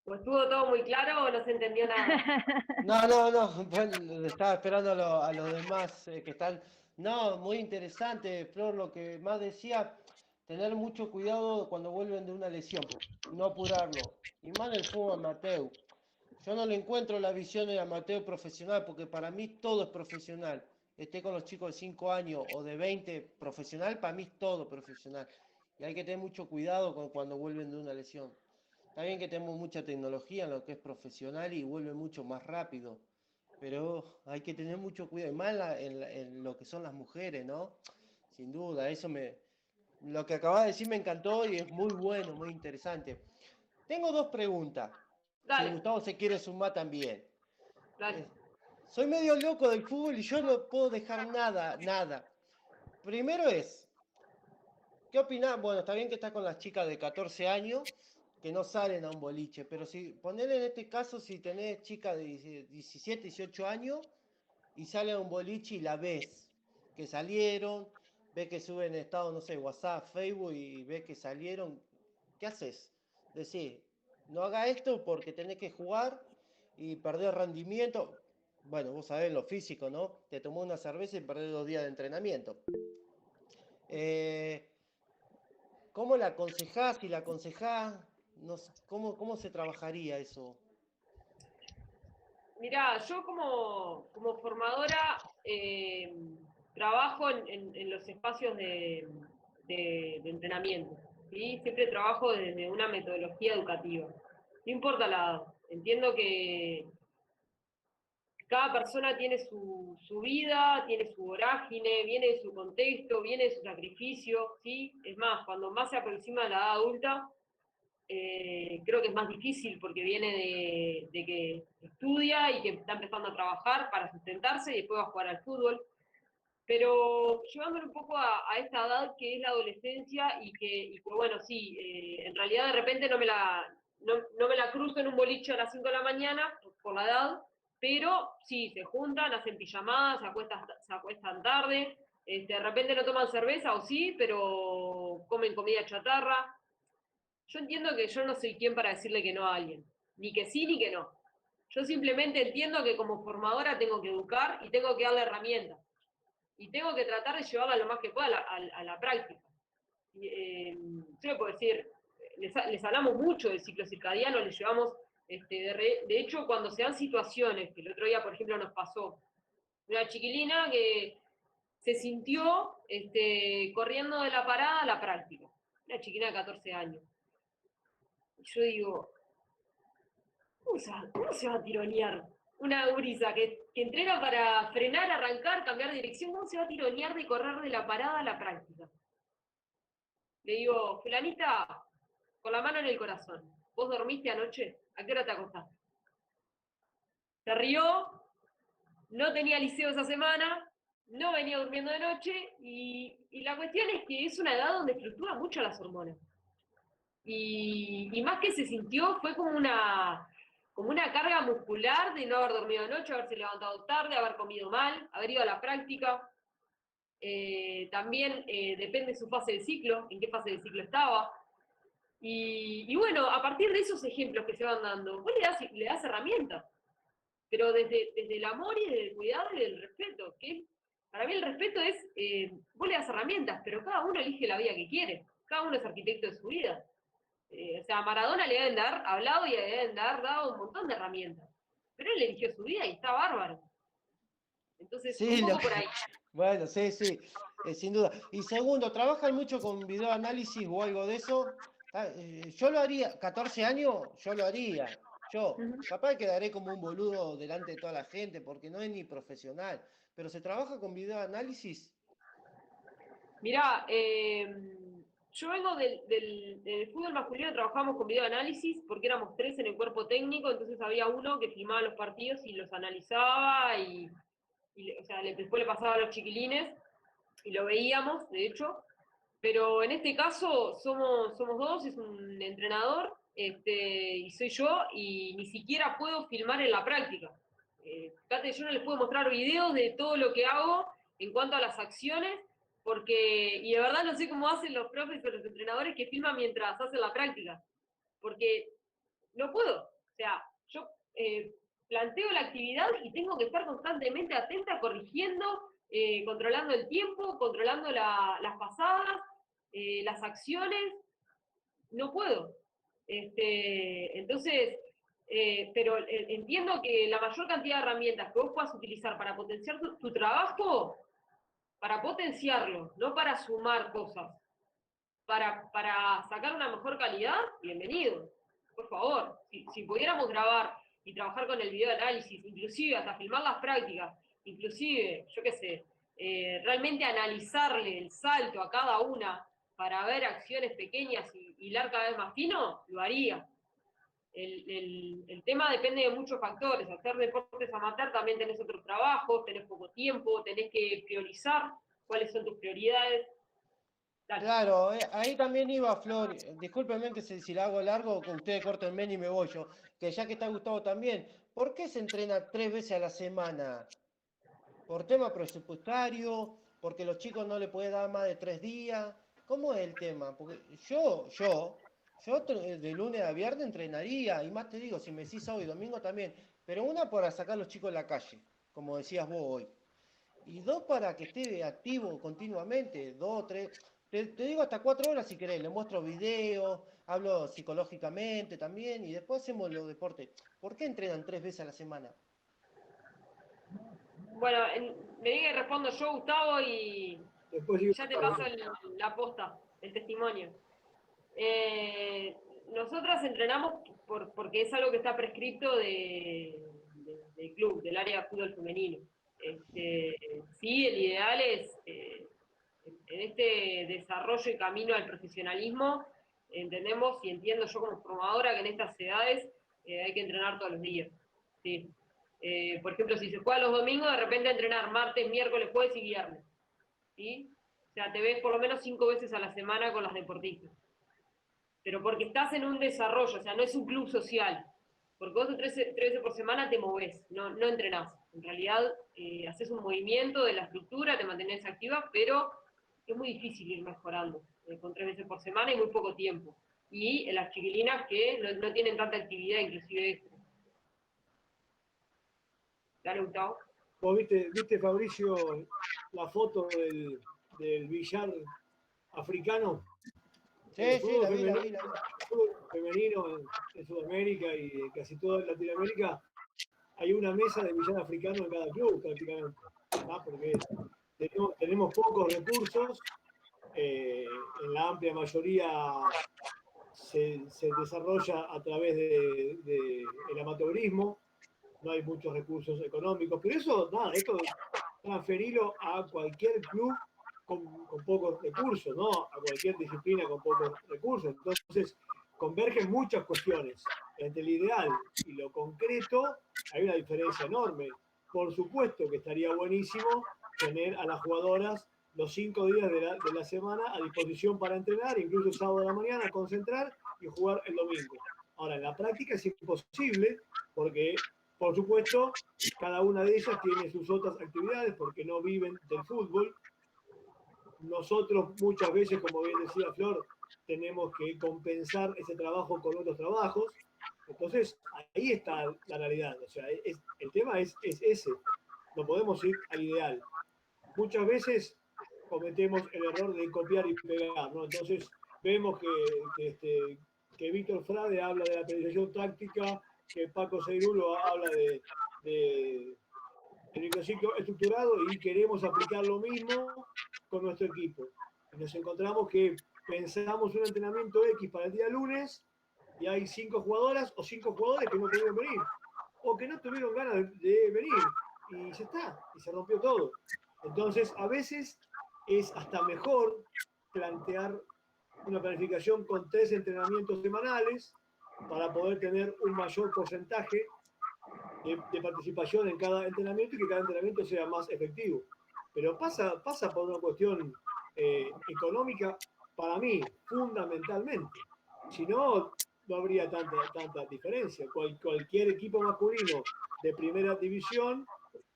¿Pues estuvo todo muy claro o no se entendió nada? No, bueno, estaba esperando a los demás que están. No, muy interesante, Flor, lo que más decía, tener mucho cuidado cuando vuelven de una lesión, no apurarlo. Y más en el fútbol amateur. Yo no le encuentro la visión de amateur profesional, porque para mí todo es profesional. Esté con los chicos de 5 años o de 20 profesional, para mí es todo profesional. Y hay que tener mucho cuidado cuando vuelven de una lesión. Está bien que tenemos mucha tecnología en lo que es profesional y vuelve mucho más rápido, pero hay que tener mucho cuidado, y más en lo que son las mujeres, ¿no? Sin duda, eso lo que acabas de decir me encantó y es muy bueno, muy interesante. Tengo dos preguntas. Si Dale, Gustavo se quiere sumar también. dale. Soy medio loco del fútbol y yo no puedo dejar nada, nada. Primero es, ¿qué opinás? Bueno, está bien que estás con las chicas de 14 años que no salen a un boliche, pero si ponele en este caso, si tenés chicas de 17, 18 años y sale a un boliche y la ves, que salieron, ves que suben estado, no sé, WhatsApp, Facebook y ves que salieron, ¿qué haces? Decís, no haga esto porque tenés que jugar y perder rendimiento. Bueno, vos sabés lo físico, ¿no? Te tomó una cerveza y perdés 2 días de entrenamiento. Eh, ¿Cómo la aconsejás? Si la aconsejás, no sé, ¿cómo se trabajaría eso? Mirá, yo como formadora trabajo en los espacios de entrenamiento, ¿sí? Siempre trabajo desde una metodología educativa. No importa la edad. Entiendo que cada persona tiene su vida, tiene su vorágine, viene de su contexto, viene de su sacrificio, ¿sí? Es más, cuando más se aproxima a la edad adulta, creo que es más difícil porque viene de que estudia y que está empezando a trabajar para sustentarse y después va a jugar al fútbol. Pero llevándolo un poco a esta edad que es la adolescencia y que, bueno, sí, en realidad de repente no me la cruzo en un boliche a las 5 de la mañana por la edad, pero sí, se juntan, hacen pijamadas, se acuestan tarde, de repente no toman cerveza o sí, pero comen comida chatarra. Yo entiendo que yo no soy quien para decirle que no a alguien, ni que sí ni que no. Yo simplemente entiendo que como formadora tengo que educar y tengo que darle herramientas y tengo que tratar de llevarla lo más que pueda a la práctica. Yo le puedo decir, les hablamos mucho del ciclo circadiano, les llevamos, de hecho, cuando se dan situaciones, que el otro día, por ejemplo, nos pasó, una chiquilina que se sintió corriendo de la parada a la práctica, una chiquilina de 14 años. Y yo digo, cómo se va a tironear una gurisa que entrena para frenar, arrancar, cambiar de dirección? ¿Cómo se va a tironear de correr de la parada a la práctica? Le digo, fulanita, con la mano en el corazón, ¿vos dormiste anoche? ¿A qué hora te acostaste? Se rió, no tenía liceo esa semana, no venía durmiendo de noche, y la cuestión es que es una edad donde fluctúan mucho las hormonas. Y más que se sintió, fue como una carga muscular de no haber dormido anoche, haberse levantado tarde, haber comido mal, haber ido a la práctica. También depende de su fase de ciclo, en qué fase de ciclo estaba. Y bueno, a partir de esos ejemplos que se van dando, vos le das herramientas, pero desde el amor y desde el cuidado y del respeto, que para mí el respeto es, vos le das herramientas, pero cada uno elige la vida que quiere, cada uno es arquitecto de su vida. O sea, a Maradona le deben dar hablado y le deben dar dado un montón de herramientas, pero él eligió su vida y está bárbaro. Entonces, un Sí, poco por ahí. bueno, sí, sí, sin duda. Y segundo, ¿trabajan mucho con videoanálisis o algo de eso? Yo lo haría, 14 años, yo lo haría. Yo, capaz quedaré como un boludo delante de toda la gente porque no es ni profesional, pero ¿se trabaja con videoanálisis? Mirá, yo vengo del fútbol masculino, trabajamos con videoanálisis porque éramos 3 en el cuerpo técnico, entonces había uno que filmaba los partidos y los analizaba o sea, después le pasaba a los chiquilines y lo veíamos, de hecho. Pero en este caso somos dos, es un entrenador y soy yo, y ni siquiera puedo filmar en la práctica. Fíjate, yo no les puedo mostrar videos de todo lo que hago en cuanto a las acciones, y de verdad no sé cómo hacen los profes o los entrenadores que filman mientras hacen la práctica, porque no puedo. O sea, yo planteo la actividad y tengo que estar constantemente atenta, corrigiendo, controlando el tiempo, controlando las pasadas, las acciones. No puedo. Entonces, pero entiendo que la mayor cantidad de herramientas que vos puedas utilizar para potenciar tu trabajo, para potenciarlo, no para sumar cosas, para sacar una mejor calidad, bienvenido. Por favor, si pudiéramos grabar y trabajar con el video de análisis, inclusive hasta filmar las prácticas, inclusive, yo qué sé, realmente analizarle el salto a cada una para ver acciones pequeñas y hilar cada vez más fino, lo haría. El tema depende de muchos factores. Hacer deportes amateur también tenés otros trabajos, tenés poco tiempo, tenés que priorizar cuáles son tus prioridades. Dale. Claro, ahí también iba Flor. Discúlpeme que si la hago largo, que ustedes córtenme y me voy yo. Que ya que está Gustavo también, ¿por qué se entrena 3 veces a la semana? ¿Por tema presupuestario? ¿Porque los chicos no le pueden dar más de 3 días? ¿Cómo es el tema? Porque de lunes a viernes entrenaría, y más te digo, si me decís sábado y domingo también, pero una para sacar a los chicos a la calle, como decías vos hoy. Y dos, para que esté activo continuamente, dos, tres, te digo hasta 4 horas si querés, le muestro videos, hablo psicológicamente también, y después hacemos los deportes. ¿Por qué entrenan 3 veces a la semana? Bueno, me diga que respondo yo, Gustavo, y Después digo, ya te paso la posta, el testimonio. Nosotras entrenamos porque es algo que está prescripto del club, del área de fútbol femenino. Sí, el ideal es, en este desarrollo y camino al profesionalismo, entendemos y entiendo yo como formadora que en estas edades hay que entrenar todos los días. ¿Sí? Por ejemplo, si se juega los domingos, de repente entrenar martes, miércoles, jueves y viernes. ¿Sí? O sea, te ves por lo menos 5 veces a la semana con las deportistas. Pero porque estás en un desarrollo, o sea, no es un club social. Porque vos 3 veces por semana te movés, no entrenás. En realidad, haces un movimiento de la estructura, te mantenés activa, pero es muy difícil ir mejorando con 3 veces por semana y muy poco tiempo. Y las chiquilinas que no tienen tanta actividad, inclusive extra. Dale, Gustavo. vos viste, Fabricio, la foto del billar africano. En el Sí, sí, fútbol la vi, la femenino, vi, la vi. el fútbol femenino en Sudamérica y en casi toda Latinoamérica hay una mesa de billar africano en cada club prácticamente, porque tenemos pocos recursos, en la amplia mayoría se desarrolla a través del amateurismo, no hay muchos recursos económicos, pero eso, nada, esto transferirlo a cualquier club con pocos recursos, ¿no? A cualquier disciplina con pocos recursos. Entonces, convergen muchas cuestiones. Entre el ideal y lo concreto hay una diferencia enorme. Por supuesto que estaría buenísimo tener a las jugadoras los 5 días de la semana a disposición para entrenar, incluso el sábado de la mañana, concentrar y jugar el domingo. Ahora, en la práctica es imposible porque, por supuesto, cada una de ellas tiene sus otras actividades porque no viven del fútbol. Nosotros muchas veces, como bien decía Flor, tenemos que compensar ese trabajo con otros trabajos. Entonces, ahí está la realidad. O sea, el tema es ese. No podemos ir al ideal. Muchas veces cometemos el error de copiar y pegar, ¿no? Entonces, vemos que Víctor Frade habla de la periodización táctica, que Paco Seirulo habla de el microciclo estructurado y queremos aplicar lo mismo con nuestro equipo. Y nos encontramos que pensamos un entrenamiento X para el día lunes y hay 5 jugadoras o 5 jugadores que no pudieron venir o que no tuvieron ganas de venir y ya está, y se rompió todo. Entonces, a veces es hasta mejor plantear una planificación con 3 entrenamientos semanales para poder tener un mayor porcentaje de participación en cada entrenamiento y que cada entrenamiento sea más efectivo. Pero pasa por una cuestión económica, para mí, fundamentalmente. Si no, no habría tanta diferencia. Cualquier equipo masculino de primera división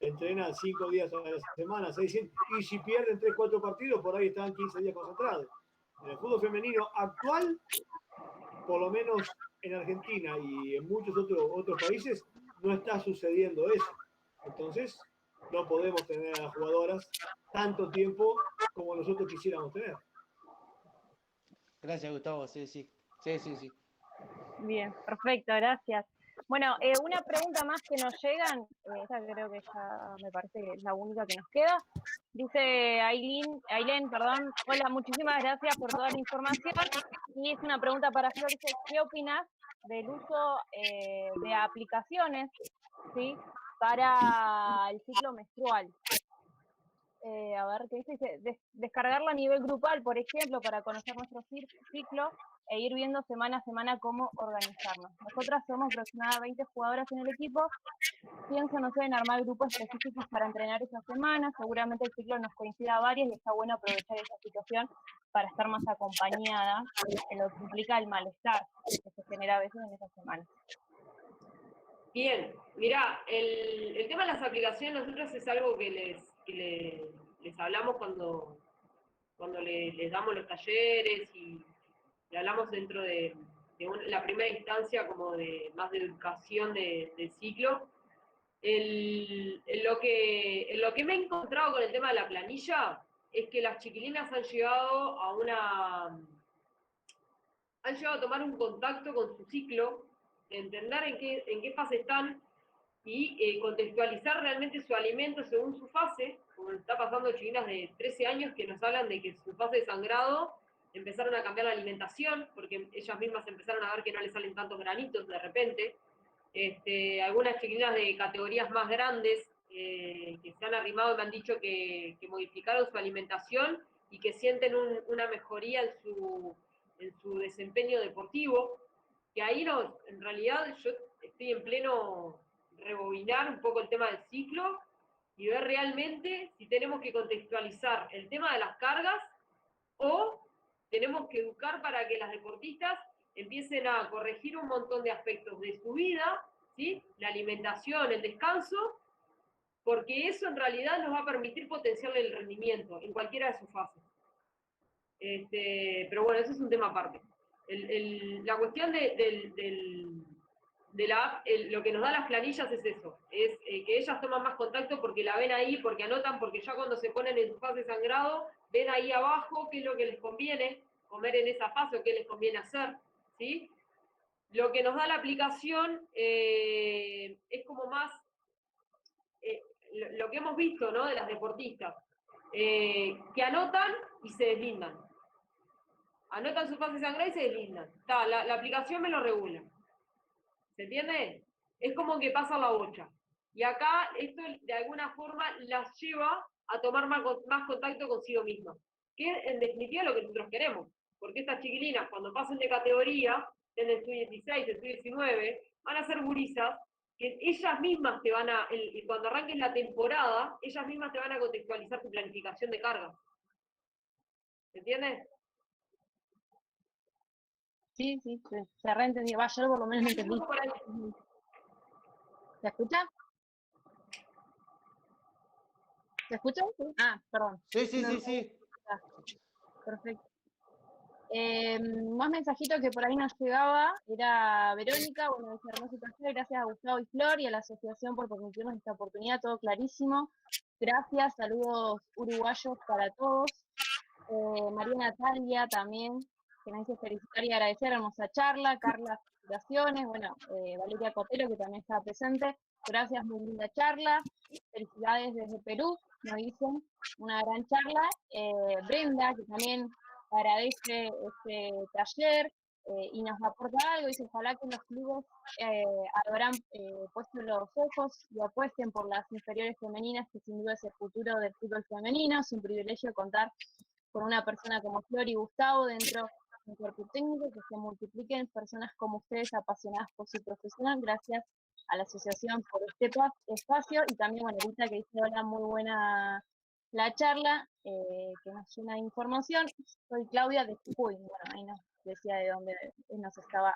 entrena 5 días a la semana, 6, y si pierden 3, 4 partidos, por ahí están 15 días concentrados. En el fútbol femenino actual, por lo menos en Argentina y en muchos otros países, no está sucediendo eso. Entonces, no podemos tener a las jugadoras tanto tiempo como nosotros quisiéramos tener. Gracias, Gustavo, sí, sí. Sí, sí, sí. Bien, perfecto, gracias. Bueno, una pregunta más que nos llegan, esta creo que ya me parece que es la única que nos queda. Dice Ailén, perdón, hola, muchísimas gracias por toda la información. Y es una pregunta para Flor, dice, ¿qué opinas del uso de aplicaciones, ¿sí?, para el ciclo menstrual? a ver, ¿qué dice? Descargarlo a nivel grupal, por ejemplo, para conocer nuestro ciclo e ir viendo semana a semana cómo organizarnos. Nosotras somos aproximadamente 20 jugadoras en el equipo. Pienso, no sé, en armar grupos específicos para entrenar esa semana. Seguramente el ciclo nos coincida a varias y está bueno aprovechar esa situación para estar más acompañada en lo que implica el malestar que se genera a veces en esas semanas. Bien, mirá, el tema de las aplicaciones nosotros es algo que les hablamos cuando les damos los talleres y le hablamos dentro de la primera instancia como de más de educación del ciclo. Lo que me he encontrado con el tema de la planilla es que las chiquilinas han llegado a tomar un contacto con su ciclo, entender en qué fase están y contextualizar realmente su alimento según su fase, como nos está pasando a chiquinas de 13 años que nos hablan de que su fase de sangrado empezaron a cambiar la alimentación, porque ellas mismas empezaron a ver que no les salen tantos granitos de repente. Algunas chiquilinas de categorías más grandes que se han arrimado y me han dicho que modificaron su alimentación y que sienten una mejoría en su desempeño deportivo, que ahí no, en realidad yo estoy en pleno rebobinar un poco el tema del ciclo y ver realmente si tenemos que contextualizar el tema de las cargas o tenemos que educar para que las deportistas empiecen a corregir un montón de aspectos de su vida, ¿sí? La alimentación, el descanso, porque eso en realidad nos va a permitir potenciar el rendimiento en cualquiera de sus fases. Pero bueno, eso es un tema aparte. La cuestión de la app, lo que nos da las planillas es eso, es que ellas toman más contacto porque la ven ahí, porque anotan, porque ya cuando se ponen en su fase de sangrado, ven ahí abajo qué es lo que les conviene comer en esa fase o qué les conviene hacer, ¿sí? Lo que nos da la aplicación es como más lo que hemos visto, ¿no? De las deportistas, que anotan y se deslindan. Anotan su fase de sangrado y se deslindan. La aplicación me lo regula. ¿Se entiende? Es como que pasa la bocha. Y acá esto de alguna forma las lleva a tomar más contacto consigo misma. Que en definitiva es lo que nosotros queremos. Porque estas chiquilinas, cuando pasen de categoría, en el sub-16, el sub-19, van a ser gurisas que ellas mismas te van a, cuando arranques la temporada, ellas mismas te van a contextualizar tu planificación de carga. ¿Se entiende? Sí, se reentendió. Va, yo por lo menos entendí. ¿Se escucha? ¿Se escucha? Ah, perdón. Sí. Perfecto. Más mensajito que por ahí nos llegaba era Verónica, bueno, dice hermoso taller, gracias a Gustavo y Flor y a la asociación por permitirnos esta oportunidad, todo clarísimo. Gracias, saludos uruguayos para todos. María Natalia también, que nos dice felicitar y agradecer, hermosa charla. Carla, felicitaciones. Bueno, Valeria Cotelo, que también está presente. Gracias, muy linda charla. Felicidades desde Perú, nos dicen, una gran charla. Brenda, que también agradece este taller y nos aporta algo, dice, ojalá que los clubes habrán puesto los ojos y apuesten por las inferiores femeninas, que sin duda es el futuro del fútbol femenino. Es un privilegio contar con una persona como Flor y Gustavo dentro del cuerpo técnico, que se multipliquen personas como ustedes apasionadas por su profesión. Gracias a la asociación por este espacio y también, bueno, ahorita que dice, hola, muy buena la charla, que nos llena de información. Soy Claudia de Jujuy, bueno, ahí nos decía de dónde nos estaba